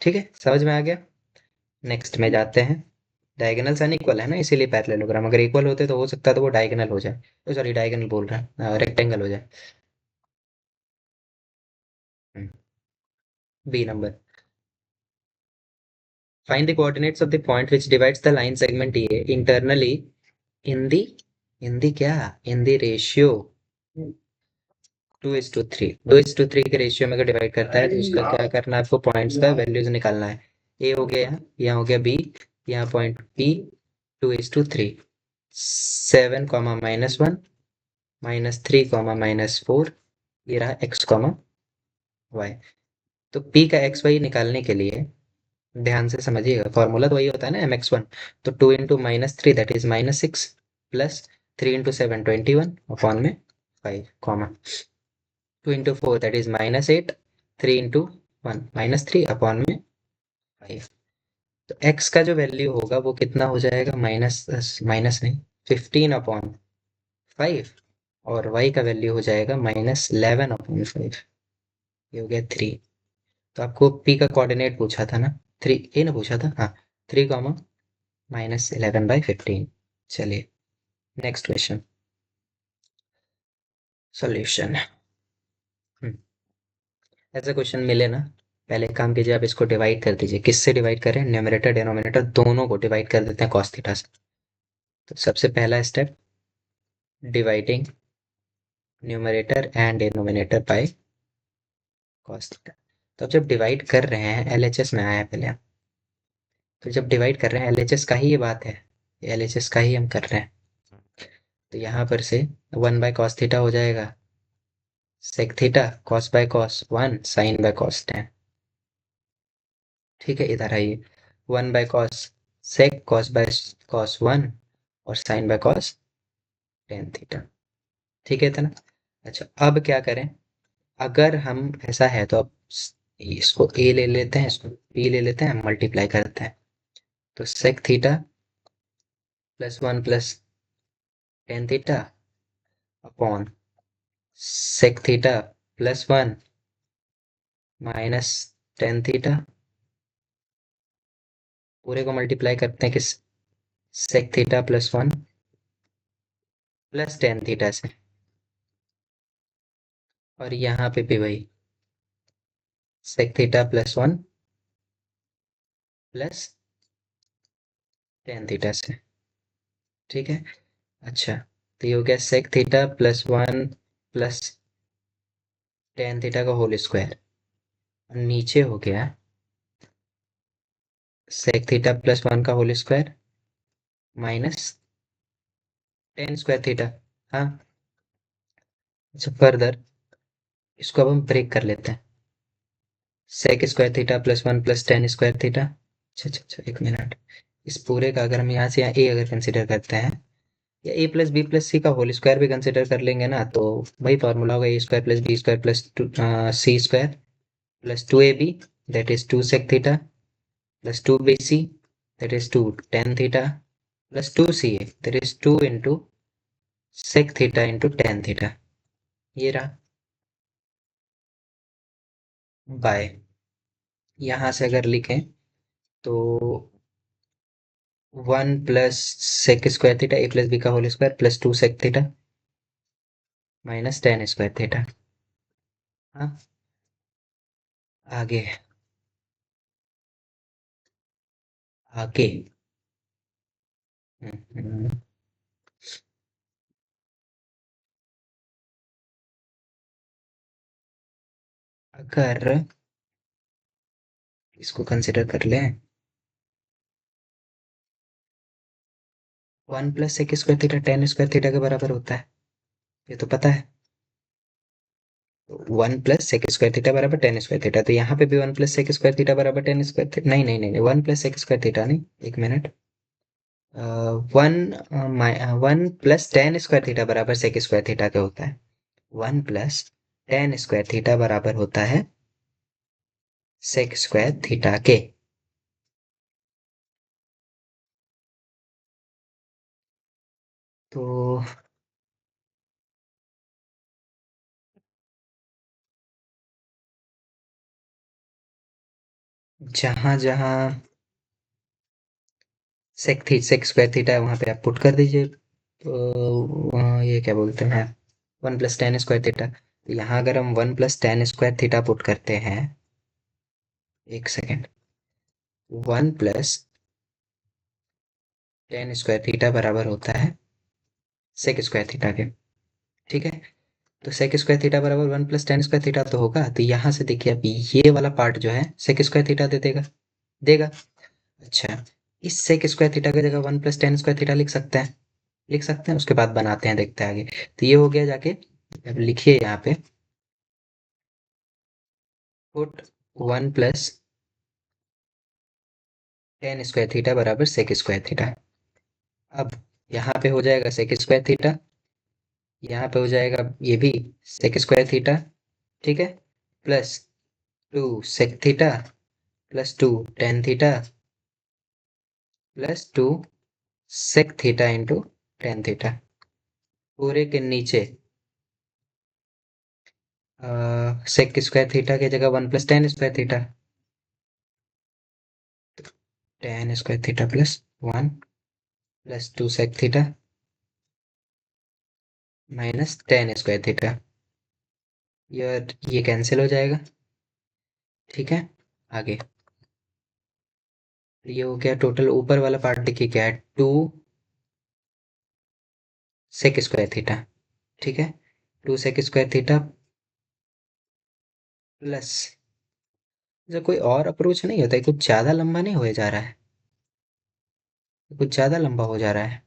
ठीक है, समझ में आ गया। Next में जाते हैं। Diagonals unequal है ना, इसीलिए पैरेललोग्राम। अगर इक्वल होते तो हो सकता है तो वो डायगोनल हो जाए, तो सॉरी डायगोनल बोल रहा है, रेक्टेंगल हो जाए। B number. Find the coordinates of the point which divides the line segment A internally in the क्या in the ratio 2:3। 2:3 के रेशियो में अगर डिवाइड करता है तो उसका क्या करना है, आपको पॉइंट्स का वैल्यूज निकालना है। ए हो गया यहाँ हो गया बी, यहाँ पॉइंट बी 2:3, 7, -1, -3, -4, ये रहा एक्स कॉमा वाई। तो पी का एक्स वाई निकालने के लिए ध्यान से समझिएगा, फॉर्मूला तो वही होता है ना mx1। तो 2 × -3 दैट इज -6 प्लस 3 × 7 21 अपॉन में 5 कॉमा 2 × 4 दैट इज -8, 3 × 1 -3 अपॉन में 5। तो x का जो वैल्यू होगा वो कितना हो जाएगा, माइनस माइनस नहीं 15/5, और y का वैल्यू हो जाएगा -11/5। ये हो गया 3। तो आपको p का कोऑर्डिनेट पूछा था ना, 3 ए ना पूछा था, हाँ 3, -11/15। चलिए नेक्स्ट क्वेश्चन सॉल्यूशन। ऐसा क्वेश्चन मिले ना, पहले एक काम कीजिए, आप इसको डिवाइड कर दीजिए। किससे डिवाइड करें, न्यूमरेटर डिनोमिनेटर दोनों को डिवाइड कर देते हैं कॉस थीटा से। तो सबसे पहला step, dividing numerator and denominator by cos theta. तो अब जब डिवाइड कर रहे हैं, एलएचएस में आया है पहले हम, तो जब डिवाइड कर रहे हैं एलएचएस का ही ये बात है, एलएचएस का ही हम कर रहे हैं। तो यहाँ पर से 1/cos थीटा हो जाएगा, सेक थीटा cos/cos 1 sin/cos 10। ठीक है, इधर आइए, 1/cos सेक cos/cos 1 और sin/cos 10 थीटा। ठीक है इतना। अच्छा अब क्या करें, अगर हम ऐसा है तो अब इसको ए ले लेते हैं, इसको बी ले लेते हैं, मल्टीप्लाई करते हैं। तो sec theta +1 + tan theta upon sec theta +1 -10 theta, पूरे को मल्टीप्लाई करते हैं किस, सेक थीटा +1 + टेन थीटा से, और यहाँ पे भी वही सेक थीटा +1 + टेन थीटा से। ठीक है। अच्छा तो ये हो गया सेक थीटा +1 + टेन थीटा का होल स्क्वायर, नीचे हो गया सेक थीटा +1 का होल स्क्वायर -10 स्क्वायर थीटा। हाँ। अच्छा फर्दर इसको अब हम ब्रेक कर लेते हैं, sec square theta +1 + tan square theta. अच्छा अच्छा अच्छा, एक मिनट। इस पूरे का अगर हम यहाँ से यहाँ ए अगर कंसिडर करते हैं, या ए प्लस बी प्लस सी का होल स्क्वायर भी कंसिडर कर लेंगे ना, तो वही फॉर्मूला होगा, a square plus b square plus c square plus 2ab that is 2 sec theta plus 2bc that is 2 tan theta plus 2ca that is 2 into sec theta into tan theta. ये रहा by, यहाँ से अगर लिखें तो 1 plus sec square theta a plus b का whole square plus 2 sec theta -10 square theta. हाँ आगे, आगे हम्म, अगर इसको कंसिडर कर लें, 1 plus sec square theta 10 square theta के बराबर होता है, ये तो पता है। 1 प्लस सेक स्क्वायर थीटा बराबर 10 स्क्वायर थीटा, तो यहाँ पे भी 1 प्लस सेक स्क्वायर थीटा बराबर 10 स्क्वायर थीटा, नहीं नहीं नहीं नहीं, 1 प्लस सेक स्क्वायर थीटा नहीं, एक मिनट। 1 1 प्लस 10 स्क्वायर थीटा बराबर सेक स्क्वायर थीटा के होता है, 1 प्लस 10 स्क्वायर थीटा बराबर होता है सेक स्क्वायर थीटा के। तो जहां जहां सेक स्क्वायर थीटा है वहां पे आप पुट कर दीजिए। तो ये क्या बोलते हैं, 1 + 10 स्क्वायर थीटा, तो यहाँ अगर हम 1 + tan² थीटा पुट करते हैं, एक सेकेंड, 1 + tan² थीटा बराबर होता है sec² थीटा के। ठीक है, तो sec² थीटा बराबर 1 + tan² थीटा तो होगा। तो यहाँ से देखिए अभी ये वाला पार्ट जो है sec² थीटा दे देगा, देगा। अच्छा, इस sec² थीटा की जगह 1 + tan² थीटा लिख सकते हैं, लिख सकते हैं। उसके बाद बनाते हैं, देखते हैं आगे। तो ये हो गया जाके, अब लिखिए यहाँ पे, पुट 1 + tan² थीटा बराबर sec² थीटा। अब यहाँ पे हो जाएगा sec² थीटा, यहाँ पे हो जाएगा ये भी sec² थीटा। ठीक है, plus 2 sec theta plus 2 tan theta plus 2 sec theta into tan theta. पूरे के नीचे sec² थीटा की जगह 1 + tan² theta, tan² theta plus 1 + 2 sec theta minus tan² theta. ये कैंसिल हो जाएगा। ठीक है, आगे ये हो गया टोटल। ऊपर वाला पार्ट देखिए क्या है, 2 sec² थीटा। ठीक है, 2 sec² थीटा प्लस, जो कोई और अप्रोच नहीं होता है, कुछ ज्यादा लंबा नहीं हो जा रहा है, कुछ ज्यादा लंबा हो जा रहा है।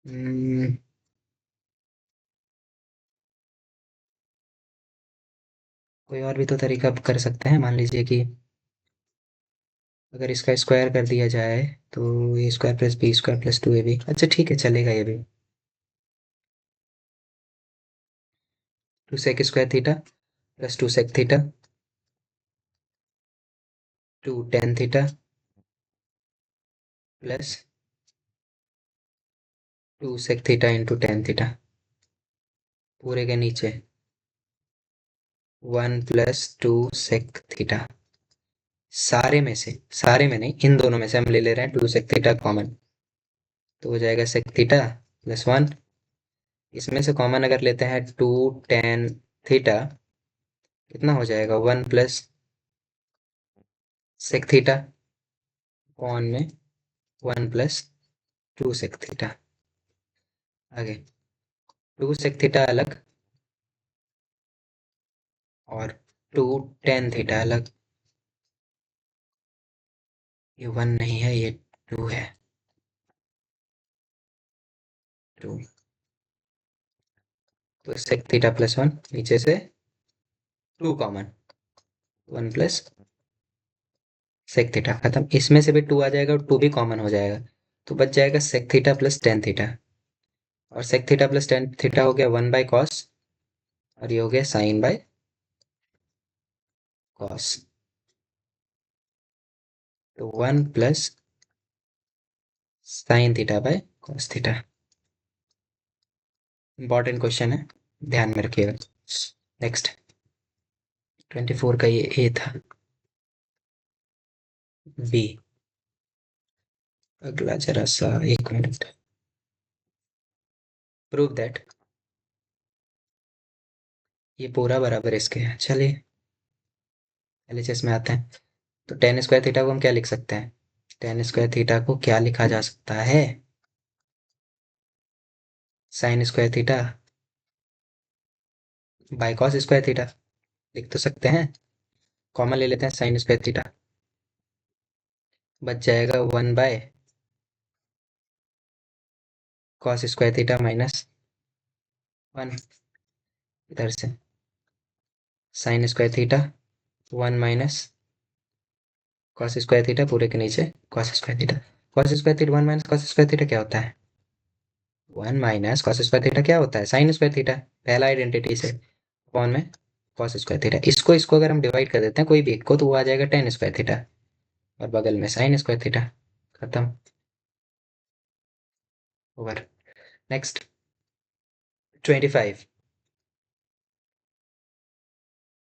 हम्म, कोई और भी तो तरीका कर सकते हैं। मान लीजिए कि अगर इसका स्क्वायर कर दिया जाए तो a² + b² + 2ab। अच्छा ठीक है, चलेगा ये भी। 2 sec² theta plus 2 sec theta 2 tan theta plus 2 sec theta into tan theta. पूरे के नीचे 1 + 2 sec थीटा। सारे में से, सारे में नहीं, इन दोनों में से हम ले ले रहे हैं 2 sec थीटा कॉमन। तो हो जाएगा sec थीटा प्लस 1। इसमें से कॉमन अगर लेते हैं 2 tan थीटा, कितना हो जाएगा, 1 + sec थीटा कॉन में 1 + 2 sec थीटा। आगे 2 sec थीटा अलग और 2 tan थीटा अलग। ये 1 नहीं है, ये 2 है, 2। तो sec थीटा प्लस 1, नीचे से 2 कॉमन, 1 + sec थीटा खत्म। इसमें से भी 2 आ जाएगा और 2 भी कॉमन हो जाएगा। तो बच जाएगा sec theta plus tan theta. और sec theta plus tan theta हो गया 1/cos, और ये हो गया sin/cos। तो 1 + sin θ/cos theta. Important question है, ध्यान में रखिएगा। नेक्स्ट 24 का ये ए था। बी, अगला जरा सा, एक मिनट। प्रूव दैट, ये पूरा बराबर इसके है। चलिए एलएचएस में आते हैं। तो tan² थीटा को हम क्या लिख सकते हैं, tan² थीटा को क्या लिखा जा सकता है, sin² theta by cos² theta. लिख तो सकते हैं, कॉमन ले लेते हैं sin² थीटा। बच जाएगा 1/cos² थीटा माइनस 1, इधर से sin² theta 1 minus cos² theta, पूरे के नीचे cos² theta. cos² theta 1 minus cos² theta क्या होता है, 1 - cos² थीटा क्या होता है, sin² थीटा। पहला आइडेंटिटी से कौन में cos² थीटा। इसको इसको अगर हम डिवाइड कर देते हैं कोई भी एक को, तो वो आ जाएगा tan² थीटा, और बगल में sin² थीटा। खत्म, over. Next 25।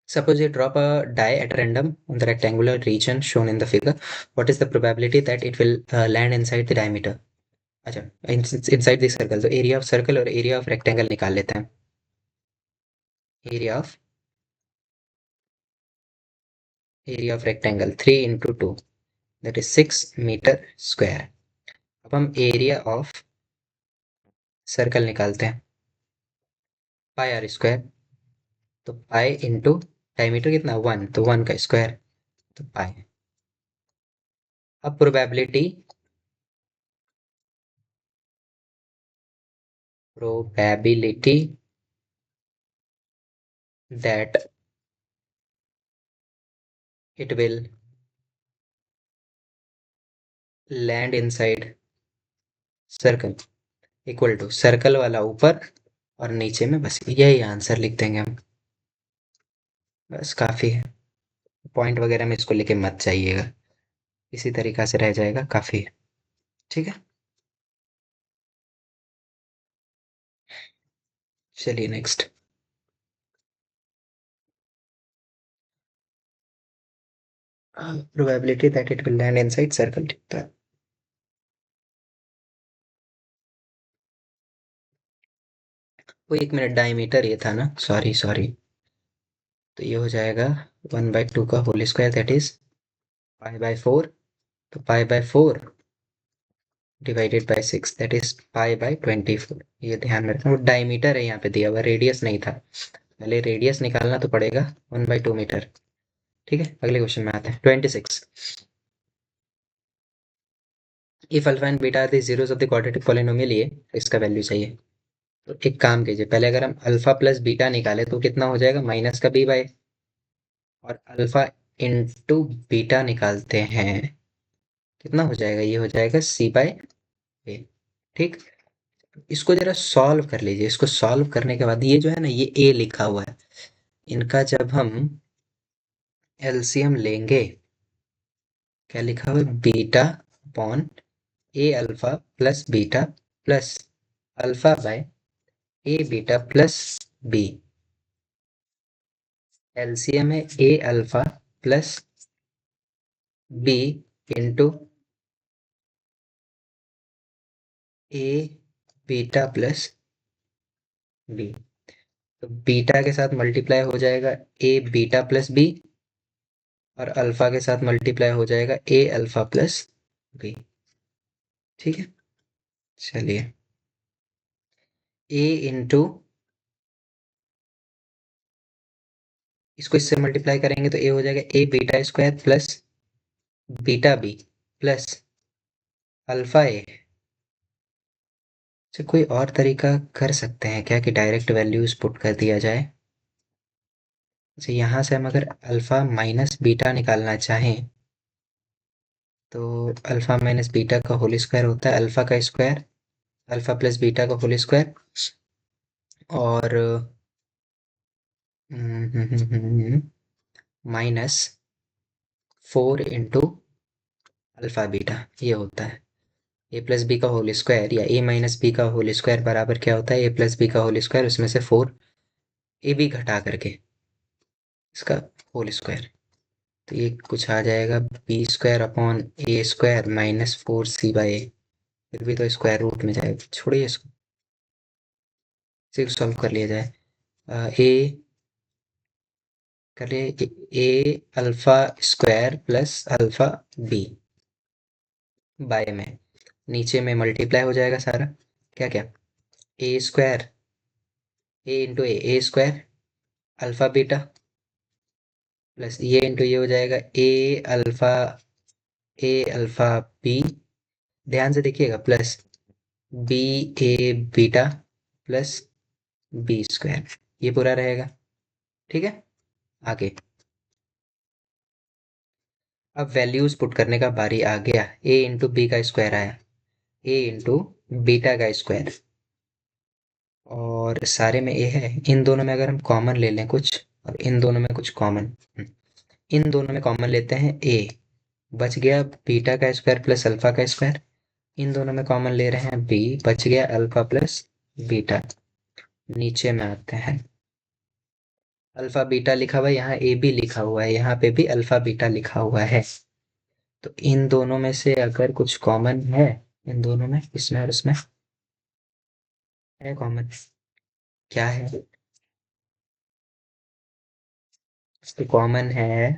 Suppose you drop a die at random on the rectangular region shown in the figure. What is the probability that it will land inside the diameter? अच्छा, inside the circle। तो area of circle और area of rectangle निकाल लेते हैं। Area of rectangle 3 into 2 that is 6 metre square. अब हम area of circle निकालते हैं, पाई आर स्क्वायर। तो पाई इंटू डायमीटर कितना 1, तो 1 का स्क्वायर, तो पाई। अब probability that it will land inside circle equal to circle वाला ऊपर और नीचे में, बस यही आंसर लिख देंगे हम। बस काफ़ी है, पॉइंट वगैरह में इसको लेके मत जाइएगा, इसी तरीका से रह जाएगा, काफ़ी है। ठीक है, चलिए next. Probability that it will land inside circle, ठीक था। वो 1 मिनट, डायमीटर ये था ना, सॉरी सॉरी। तो ये हो जाएगा 1/2 का होल स्क्वायर दैट इज पाई/4। तो पाई/4 डिवाइडेड बाय 6 दैट इज पाई/24। ये ध्यान में रखना, वो डायमीटर है यहाँ पे दिया हुआ, रेडियस नहीं था। पहले रेडियस निकालना तो पड़ेगा, 1/2 मीटर। ठीक है, अगले क्वेश्चन में आते हैं। 26, if alpha and beta are the zeros of the quadratic polynomial ये, इसका वैल्यू चाहिए। तो एक काम कीजिए, पहले अगर हम अल्फा प्लस बीटा निकाले तो कितना हो जाएगा, माइनस का b/, और अल्फा इंटू बीटा निकालते हैं, कितना हो जाएगा, ये हो जाएगा c/a। ठीक, इसको जरा सॉल्व कर लीजिए। इसको सॉल्व करने के बाद ये जो है ना, ये a लिखा हुआ है, इनका जब हम एलसीएम लेंगे, क्या लिखा हुआ है, beta upon A alpha plus beta plus alpha by A beta plus B. LCM है A alpha plus B into A beta plus B. तो बीटा के साथ मल्टीप्लाई हो जाएगा ए बीटा प्लस बी, और अल्फा के साथ मल्टीप्लाई हो जाएगा ए अल्फा प्लस बी। ठीक है, चलिए, ए इंटू, इसको इससे मल्टीप्लाई करेंगे तो ए हो जाएगा ए beta square plus beta b plus alpha a. अच्छा, कोई और तरीका कर सकते हैं क्या कि डायरेक्ट वैल्यूज पुट कर दिया जाए। अच्छा, यहाँ से हम अगर अल्फा माइनस बीटा निकालना चाहें तो अल्फा माइनस बीटा का होल स्क्वायर होता है अल्फा का स्क्वायर, अल्फा प्लस बीटा का होल स्क्वायर, और माइनस 4 इंटू अल्फा बीटा, ये होता है ए प्लस बी का होल स्क्वायर, या ए माइनस बी का होल स्क्वायर बराबर क्या होता है, ए प्लस बी का होल स्क्वायर, उसमें से 4 ए बी घटा करके इसका होल स्क्वायर। तो ये कुछ आ जाएगा B square upon a square minus 4c/a। फिर भी तो स्क्वायर रूट में जाएगा, छोड़िए इसको, इसे सॉल्व कर लिया जाए। ए करिए, a alpha square plus alpha b by में, नीचे में मल्टीप्लाई हो जाएगा सारा, क्या क्या, a square, a into a square alpha beta plus ये इंटू ये हो जाएगा ए अल्फा बी, ध्यान से देखिएगा, plus b a beta plus b square, ये पूरा रहेगा। ठीक है, आगे अब वैल्यूज पुट करने का बारी आ गया। ए इंटू बी का स्क्वायर आया, ए इंटू बीटा का स्क्वायर, और सारे में ए है, इन दोनों में अगर हम कॉमन ले लें कुछ, और इन दोनों में कुछ कॉमन, इन दोनों में कॉमन लेते हैं ए, बच गया बीटा का स्क्वायर प्लस अल्फा का स्क्वायर। इन दोनों में कॉमन ले रहे हैं बी, बच गया अल्फा प्लस बीटा। नीचे में आते हैं, अल्फा बीटा लिखा हुआ है, यहाँ ए बी लिखा हुआ है, यहाँ पे भी अल्फा बीटा लिखा हुआ है। तो इन दोनों में से अगर कुछ कॉमन है, इन दोनों में, इसमें और इसमें, है कॉमन, क्या है, तो कॉमन है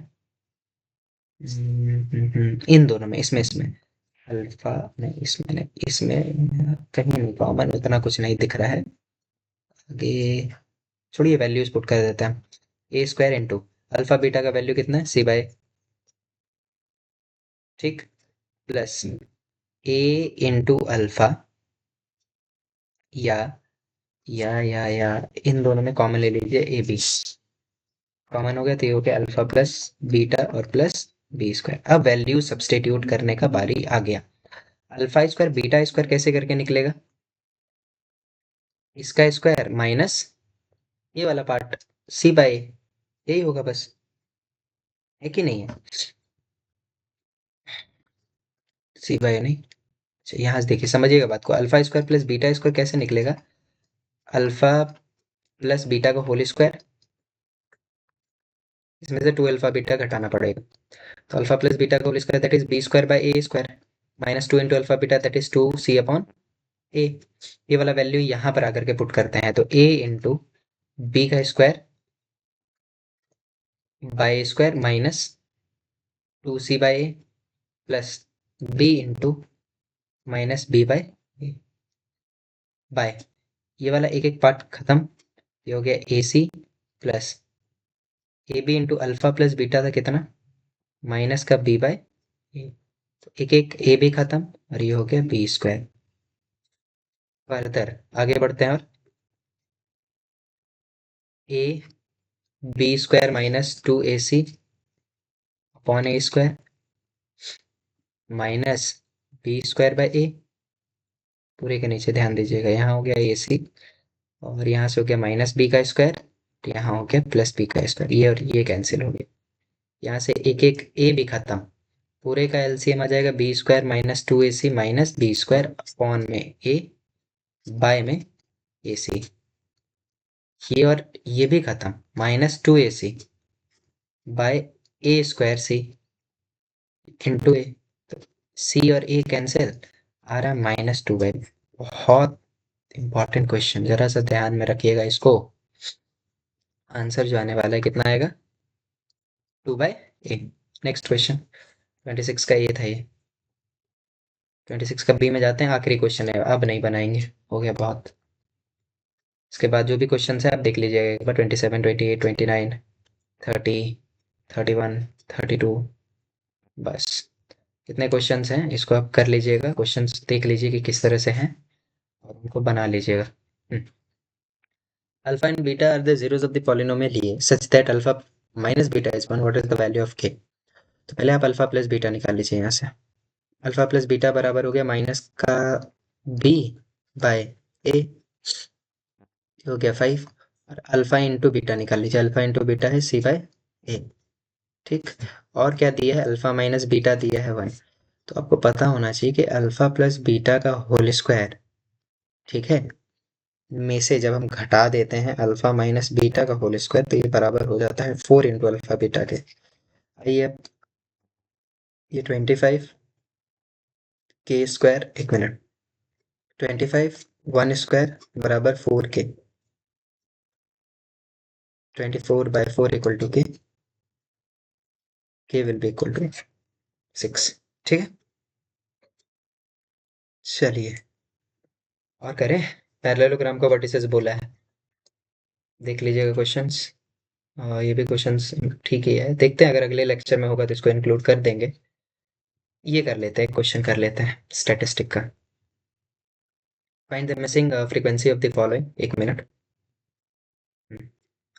इन दोनों में, इसमें अल्फा नहीं, इसमें कहीं नहीं कॉमन, उतना कुछ नहीं दिख रहा है। आगे छोड़िए, वैल्यूज पुट कर देते हैं। ए स्क्वायर इंटू अल्फा बीटा का वैल्यू कितना है, सी बाय, ठीक, प्लस ए इंटू अल्फा, या या इन दोनों में कॉमन ले लीजिए, ए बी कॉमन हो गया, तो ये हो गया अल्फा प्लस बीटा और प्लस बी स्क्वायर। अब वैल्यू सब्सटीट्यूट करने का बारी आ गया। अल्फा स्क्वायर बीटा स्क्वायर कैसे करके निकलेगा, इसका स्क्वायर माइनस ये वाला पार्ट सी बाय, यही होगा बस, है कि नहीं है, सी बाय नहीं। अच्छा, यहाँ से देखिए, समझिएगा बात को, alpha square plus beta square कैसे निकलेगा, अल्फा प्लस बीटा का होल स्क्वायर, इसमें से टू अल्फा बीटा घटाना पड़ेगा, तो अल्फा प्लस बीटा का whole square that is b square by a square, minus two into alpha beta that is two c upon a. ये वाला value यहाँ पर आकर के पुट करते हैं, तो ए इंटू बी का square by square minus two c by A plus B into minus b by ये वाला एक एक पार्ट खत्म, ये हो गया a c plus a b into alpha plus beta था कितना, माइनस का बी बाय ए, तो एक एक ए बी खत्म, और ये हो गया बी स्क्वायर। फर्दर आगे बढ़ते हैं, और a b square minus two a c upon a square minus b square by a, पूरे के नीचे ध्यान दीजिएगा, यहाँ हो गया ए सी, और यहाँ से हो गया माइनस बी का स्क्वायर, तो यहाँ हो गया प्लस बी का स्क्वायर, ये और ये कैंसिल हो गया, यहाँ से एक एक ए भी खत्म, पूरे का एलसीएम आ जाएगा B square minus two a C minus b square upon में ए बाय में ए सी, ये और ये भी खत्म, minus two a C by a square C into ए, तो सी और ए कैंसिल, आ रहा है माइनस टू बाई। बहुत इंपॉर्टेंट क्वेश्चन, जरा सा ध्यान में रखिएगा इसको, आंसर जो आने वाला है कितना आएगा, two by A. Next question 26 का ये था, ये 26 का बी में जाते हैं, आखिरी क्वेश्चन है, अब नहीं बनाएंगे, हो गया बहुत। इसके बाद जो भी क्वेश्चन है आप देख लीजिएगा एक बार, 27 28 29 30 31 32, बस कितने क्वेश्चंस हैं इसको आप कर लीजिएगा, क्वेश्चंस देख लीजिए कि किस तरह से हैं, और उनको बना लीजिएगा। Alpha and beta are the zeros of the polynomial a such that alpha minus beta is 1, what is the value of K. तो पहले आप अल्फा प्लस बीटा निकाल लीजिए यहाँ से, अल्फा प्लस बीटा बराबर हो गया माइनस का बी बाय ए, हो गया 5, और अल्फा इंटू बीटा निकाल लीजिए, अल्फा इंटू बीटा है सी बाय ए, ठीक, और क्या दिया है, अल्फा माइनस बीटा दिया है 1, तो आपको पता होना चाहिए कि अल्फा प्लस बीटा का होल स्क्वायर, ठीक है, में से जब हम घटा देते हैं अल्फा माइनस बीटा का होल स्क्वायर, तो ये बराबर हो जाता है 4 इंटू अल्फा बीटा के। आइए अब ये 25 के स्क्वायर, एक मिनट, 25 1 स्क्वायर बराबर 4 के, 24 बाय 4 इक्वल टू के विल बी इक्वल टू 6, ठीक है। चलिए और करें, पैरेललोग्राम का वर्टिसेस बोला है, देख लीजिएगा क्वेश्चंस, ये भी क्वेश्चंस ठीक ही है, देखते हैं अगर अगले लेक्चर में होगा तो इसको इंक्लूड कर देंगे। ये कर लेते हैं, क्वेश्चन कर लेते हैं स्टैटिस्टिक का, find the missing frequency of the following, एक मिनट,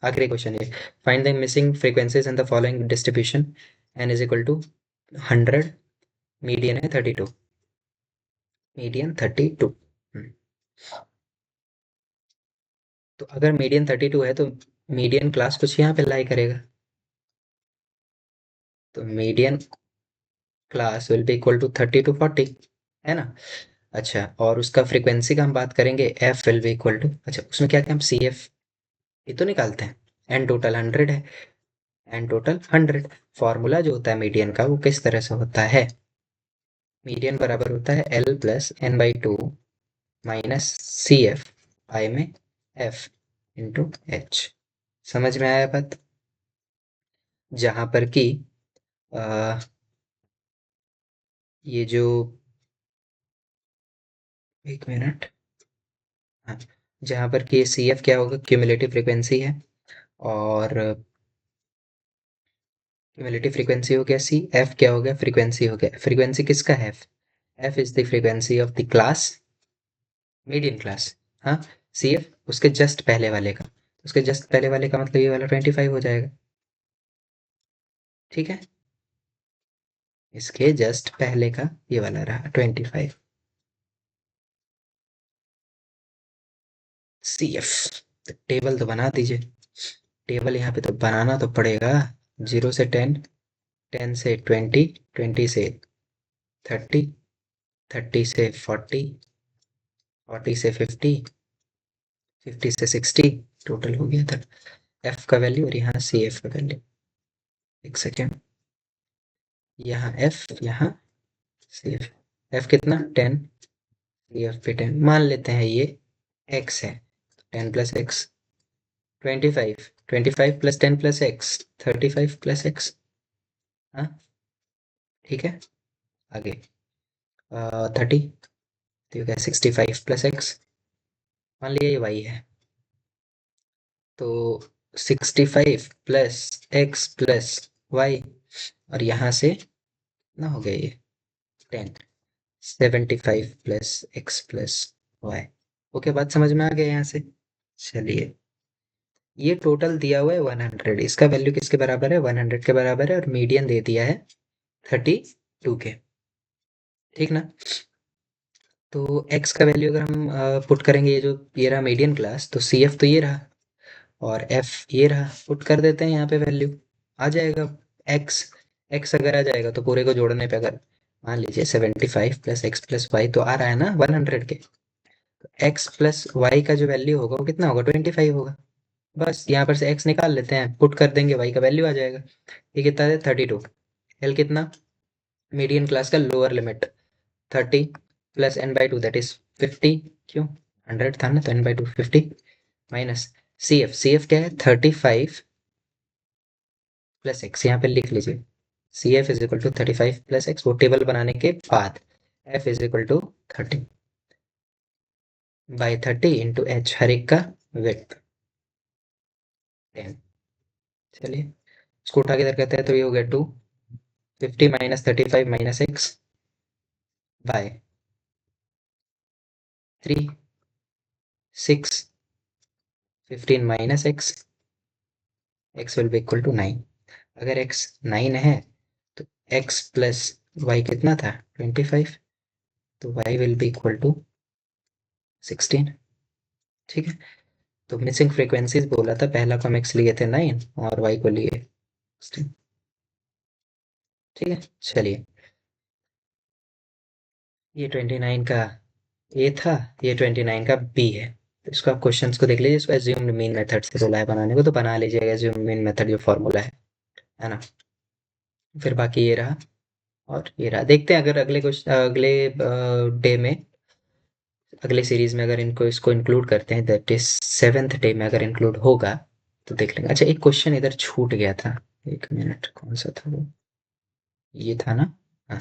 आखिरी क्वेश्चन ये, find the missing frequencies in the following distribution, n is equal to 100, median है 32, मीडियन 32। तो अगर मीडियन 32 है तो मीडियन क्लास कुछ यहाँ पे लाई करेगा, तो median class will be equal to 30 to 40, है ना। अच्छा, और उसका फ्रीक्वेंसी का हम बात करेंगे, F will be equal to, अच्छा उसमें क्या क्या हम सी एफ ये तो निकालते हैं, एन टोटल 100 है, एन टोटल 100, फॉर्मूला जो होता है मीडियन का वो किस तरह से होता है, मीडियन बराबर होता है L plus N by two minus C F I में एफ इंटू एच, समझ में आया बात। जहां पर कि अ, ये जो, एक मिनट, हाँ, जहां पर कि सी एफ क्या होगा, क्यूमुलेटिव फ्रीक्वेंसी है, और क्यूमुलेटिव फ्रीक्वेंसी हो गया सी, एफ क्या हो गया, फ्रीक्वेंसी हो गया। फ्रीक्वेंसी किसका है, F is the frequency of the class, median class. हाँ, सी एफ उसके जस्ट पहले वाले का, उसके जस्ट पहले वाले का मतलब ये वाला 25 हो जाएगा। ठीक है, इसके जस्ट पहले का ये वाला रहा 25 सी एफ। टेबल तो बना दीजिए, टेबल यहाँ पे तो बनाना तो पड़ेगा। 0 से 10, 10 से 20, 20 से 30, 30 से 40, 40 से 50, 50 से 60, टोटल हो गया था एफ का वैल्यू, और यहाँ सी एफ का वैल्यू। एक सेकेंड, यहाँ एफ, यहाँ सी एफ। एफ कितना, 10, सी एफ पे 10 मान लेते हैं, ये एक्स है, 10 + x, 25, 25 + 10 + x, 35 + x। हाँ, ठीक है, आगे 30, तो क्या, 65 + x, मान लिया ये वाई है, तो 65 + x + y, और यहाँ से ना हो गया ये 10, 75 + x + y। ओके, बात समझ में आ गया यहाँ से। चलिए, ये टोटल दिया हुआ है 100, इसका वैल्यू किसके बराबर है, 100 के बराबर है, और मीडियन दे दिया है 32 के। ठीक ना, तो x का वैल्यू अगर हम पुट करेंगे, ये जो ये रहा मीडियन क्लास, तो सी एफ तो ये रहा, और एफ ये रहा, पुट कर देते हैं यहाँ पे वैल्यू, आ जाएगा एक्स। एक्स अगर आ जाएगा तो पूरे को जोड़ने पे, अगर मान लीजिए 75 + x + y तो आ रहा है ना 100 के, एक्स प्लस वाई का जो वैल्यू होगा वो कितना होगा, 25 होगा। बस यहाँ पर से एक्स निकाल लेते हैं, पुट कर देंगे, वाई का वैल्यू आ जाएगा। ये कितना है, 32। एल कितना, मीडियन क्लास का lower limit 30 + n/2 that is 50, क्यों, 100 था ना, तो n/2 50, माइनस सी एफ, सी एफ क्या है, 35 + x, यहाँ पे लिख लीजिए, c f is equal to 35 + x, वो टेबल बनाने के बाद, f is equal to 30/30 into h, हर एक का वेट 10। चलिए, इसको उठा के इधर करते हैं, तो ये हो गया 2, 50 - 35 - x by 3, 6, 15 - x, x will be equal to 9। अगर x 9 है तो x प्लस y कितना था, 25, तो y will be equal to 16। ठीक है, तो मिसिंग फ्रीक्वेंसीज बोला था, पहला को हम x लिए थे 9, और y को लिए 16। ठीक है, चलिए, ये 29 का ए था, ये 29 का बी है। तो इसको आप क्वेश्चंस को देख लीजिए, इसको एज्यूम्ड मीन मेथड से बोला है बनाने को, तो बना लीजिएगा एज्यूम्ड मीन मेथड जो फॉर्मूला है ना। फिर बाकी ये रहा, और ये रहा, देखते हैं अगर अगले क्वेश्चन, अगले डे में, अगले सीरीज में अगर इनको इसको इंक्लूड करते हैं, दैट इज 7th डे में अगर इंक्लूड होगा तो देख लेंगे। अच्छा, एक क्वेश्चन इधर छूट गया था, एक मिनट, कौन सा था वो, ये था ना, हाँ,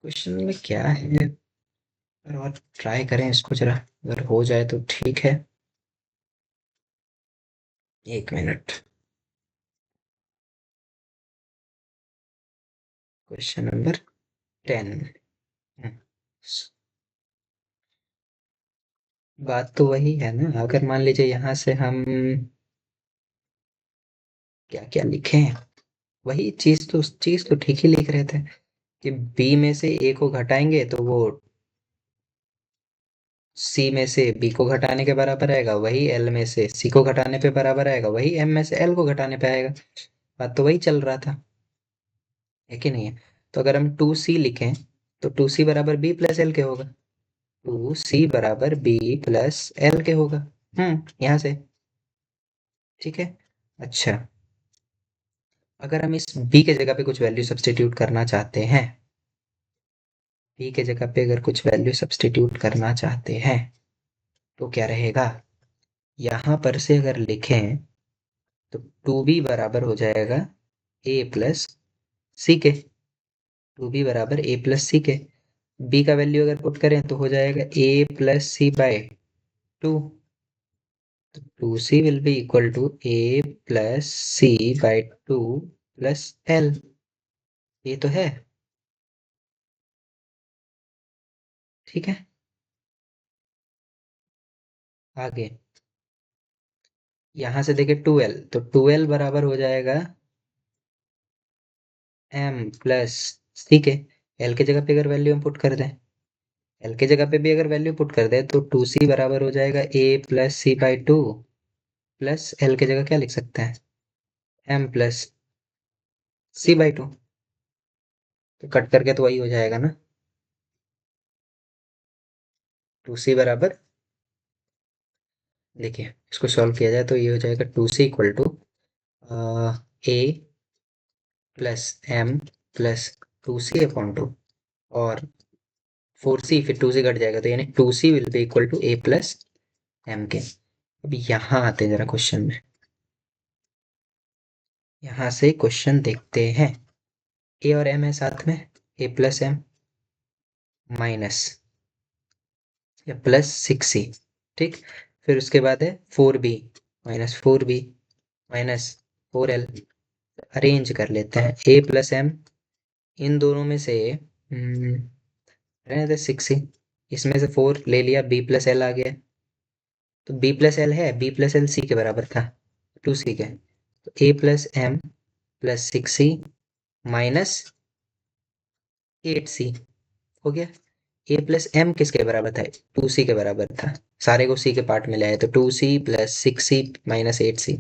क्वेश्चन में क्या है, और ट्राई करें इसको जरा, अगर हो जाए तो ठीक है। एक मिनट, क्वेश्चन नंबर 10। बात तो वही है ना, अगर मान लीजिए यहाँ से हम क्या क्या लिखें, वही चीज, तो चीज तो ठीक ही लिख रहे थे, कि बी में से ए को घटाएंगे तो वो सी में से बी को घटाने के बराबर आएगा, वही एल में से सी को घटाने पे बराबर आएगा, वही एम में से एल को घटाने पे आएगा। बात तो वही चल रहा था, है कि नहीं है। तो अगर हम 2c लिखें, तो 2c बराबर बी प्लस एल के होगा, 2c बराबर बी प्लस एल के होगा, यहाँ से। ठीक है, अच्छा, अगर हम इस बी के जगह पे कुछ वैल्यू सब्स्टिट्यूट करना चाहते हैं, बी के जगह पे अगर कुछ वैल्यू सब्स्टिट्यूट करना चाहते हैं, तो क्या रहेगा, यहाँ पर से अगर लिखें, तो 2b बराबर हो जाएगा ए प्लस सी के, टू बी बराबर ए प्लस सी के। बी का वैल्यू अगर पुट करें तो हो जाएगा A plus C by two, तो two C will be equal to A plus C by two plus L. ये तो है, ठीक है। आगे यहां से देखें 2l, तो 2l बराबर हो जाएगा m प्लस सी के। l की जगह पे अगर वैल्यू हम पुट कर दें, l की जगह पे भी अगर वैल्यू पुट कर दें तो 2c बराबर हो जाएगा a plus C by two plus l की जगह क्या लिख सकते हैं, m plus C by two. तो कट करके तो वही हो जाएगा ना, 2c बराबर, देखिए इसको सॉल्व किया जाए तो ये हो जाएगा 2c equal to A plus M plus 2c upon two, और 4c फिर 2c कट जाएगा तो यानी 2c will be equal to A plus M के। अब यहाँ आते हैं जरा क्वेश्चन में, यहाँ से क्वेश्चन देखते हैं। ए और एम है साथ में, ए प्लस एम माइनस या प्लस 6c, ठीक। फिर उसके बाद है 4b minus 4b minus 4l। Arrange कर लेते हैं, ए प्लस एम, इन दोनों में से रहने दे 6c, इसमें से 4 ले लिया, बी प्लस एल आ गया, तो बी प्लस एल है, बी प्लस एल सी के बराबर था, 2c के, तो a plus M plus 6c minus 8c हो गया। ए प्लस एम किसके बराबर था, 2c के बराबर था, सारे को सी के पार्ट में ले आए तो 2c plus 6c minus 8c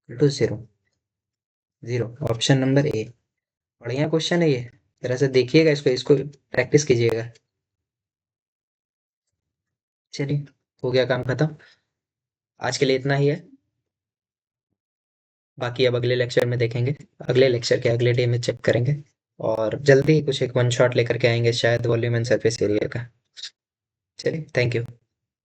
to zero, zero. Option number A. बढ़िया क्वेश्चन है ये, जरा से देखिएगा इसको, इसको प्रैक्टिस कीजिएगा। चलिए, हो गया काम खत्म, आज के लिए इतना ही है। बाकी अब अगले लेक्चर में देखेंगे, अगले लेक्चर के अगले डे में चेक करेंगे, और जल्दी ही कुछ एक वन शॉट लेकर के आएंगे शायद वॉल्यूम एंड सरफेस एरिया का। चलिए, थैंक यू।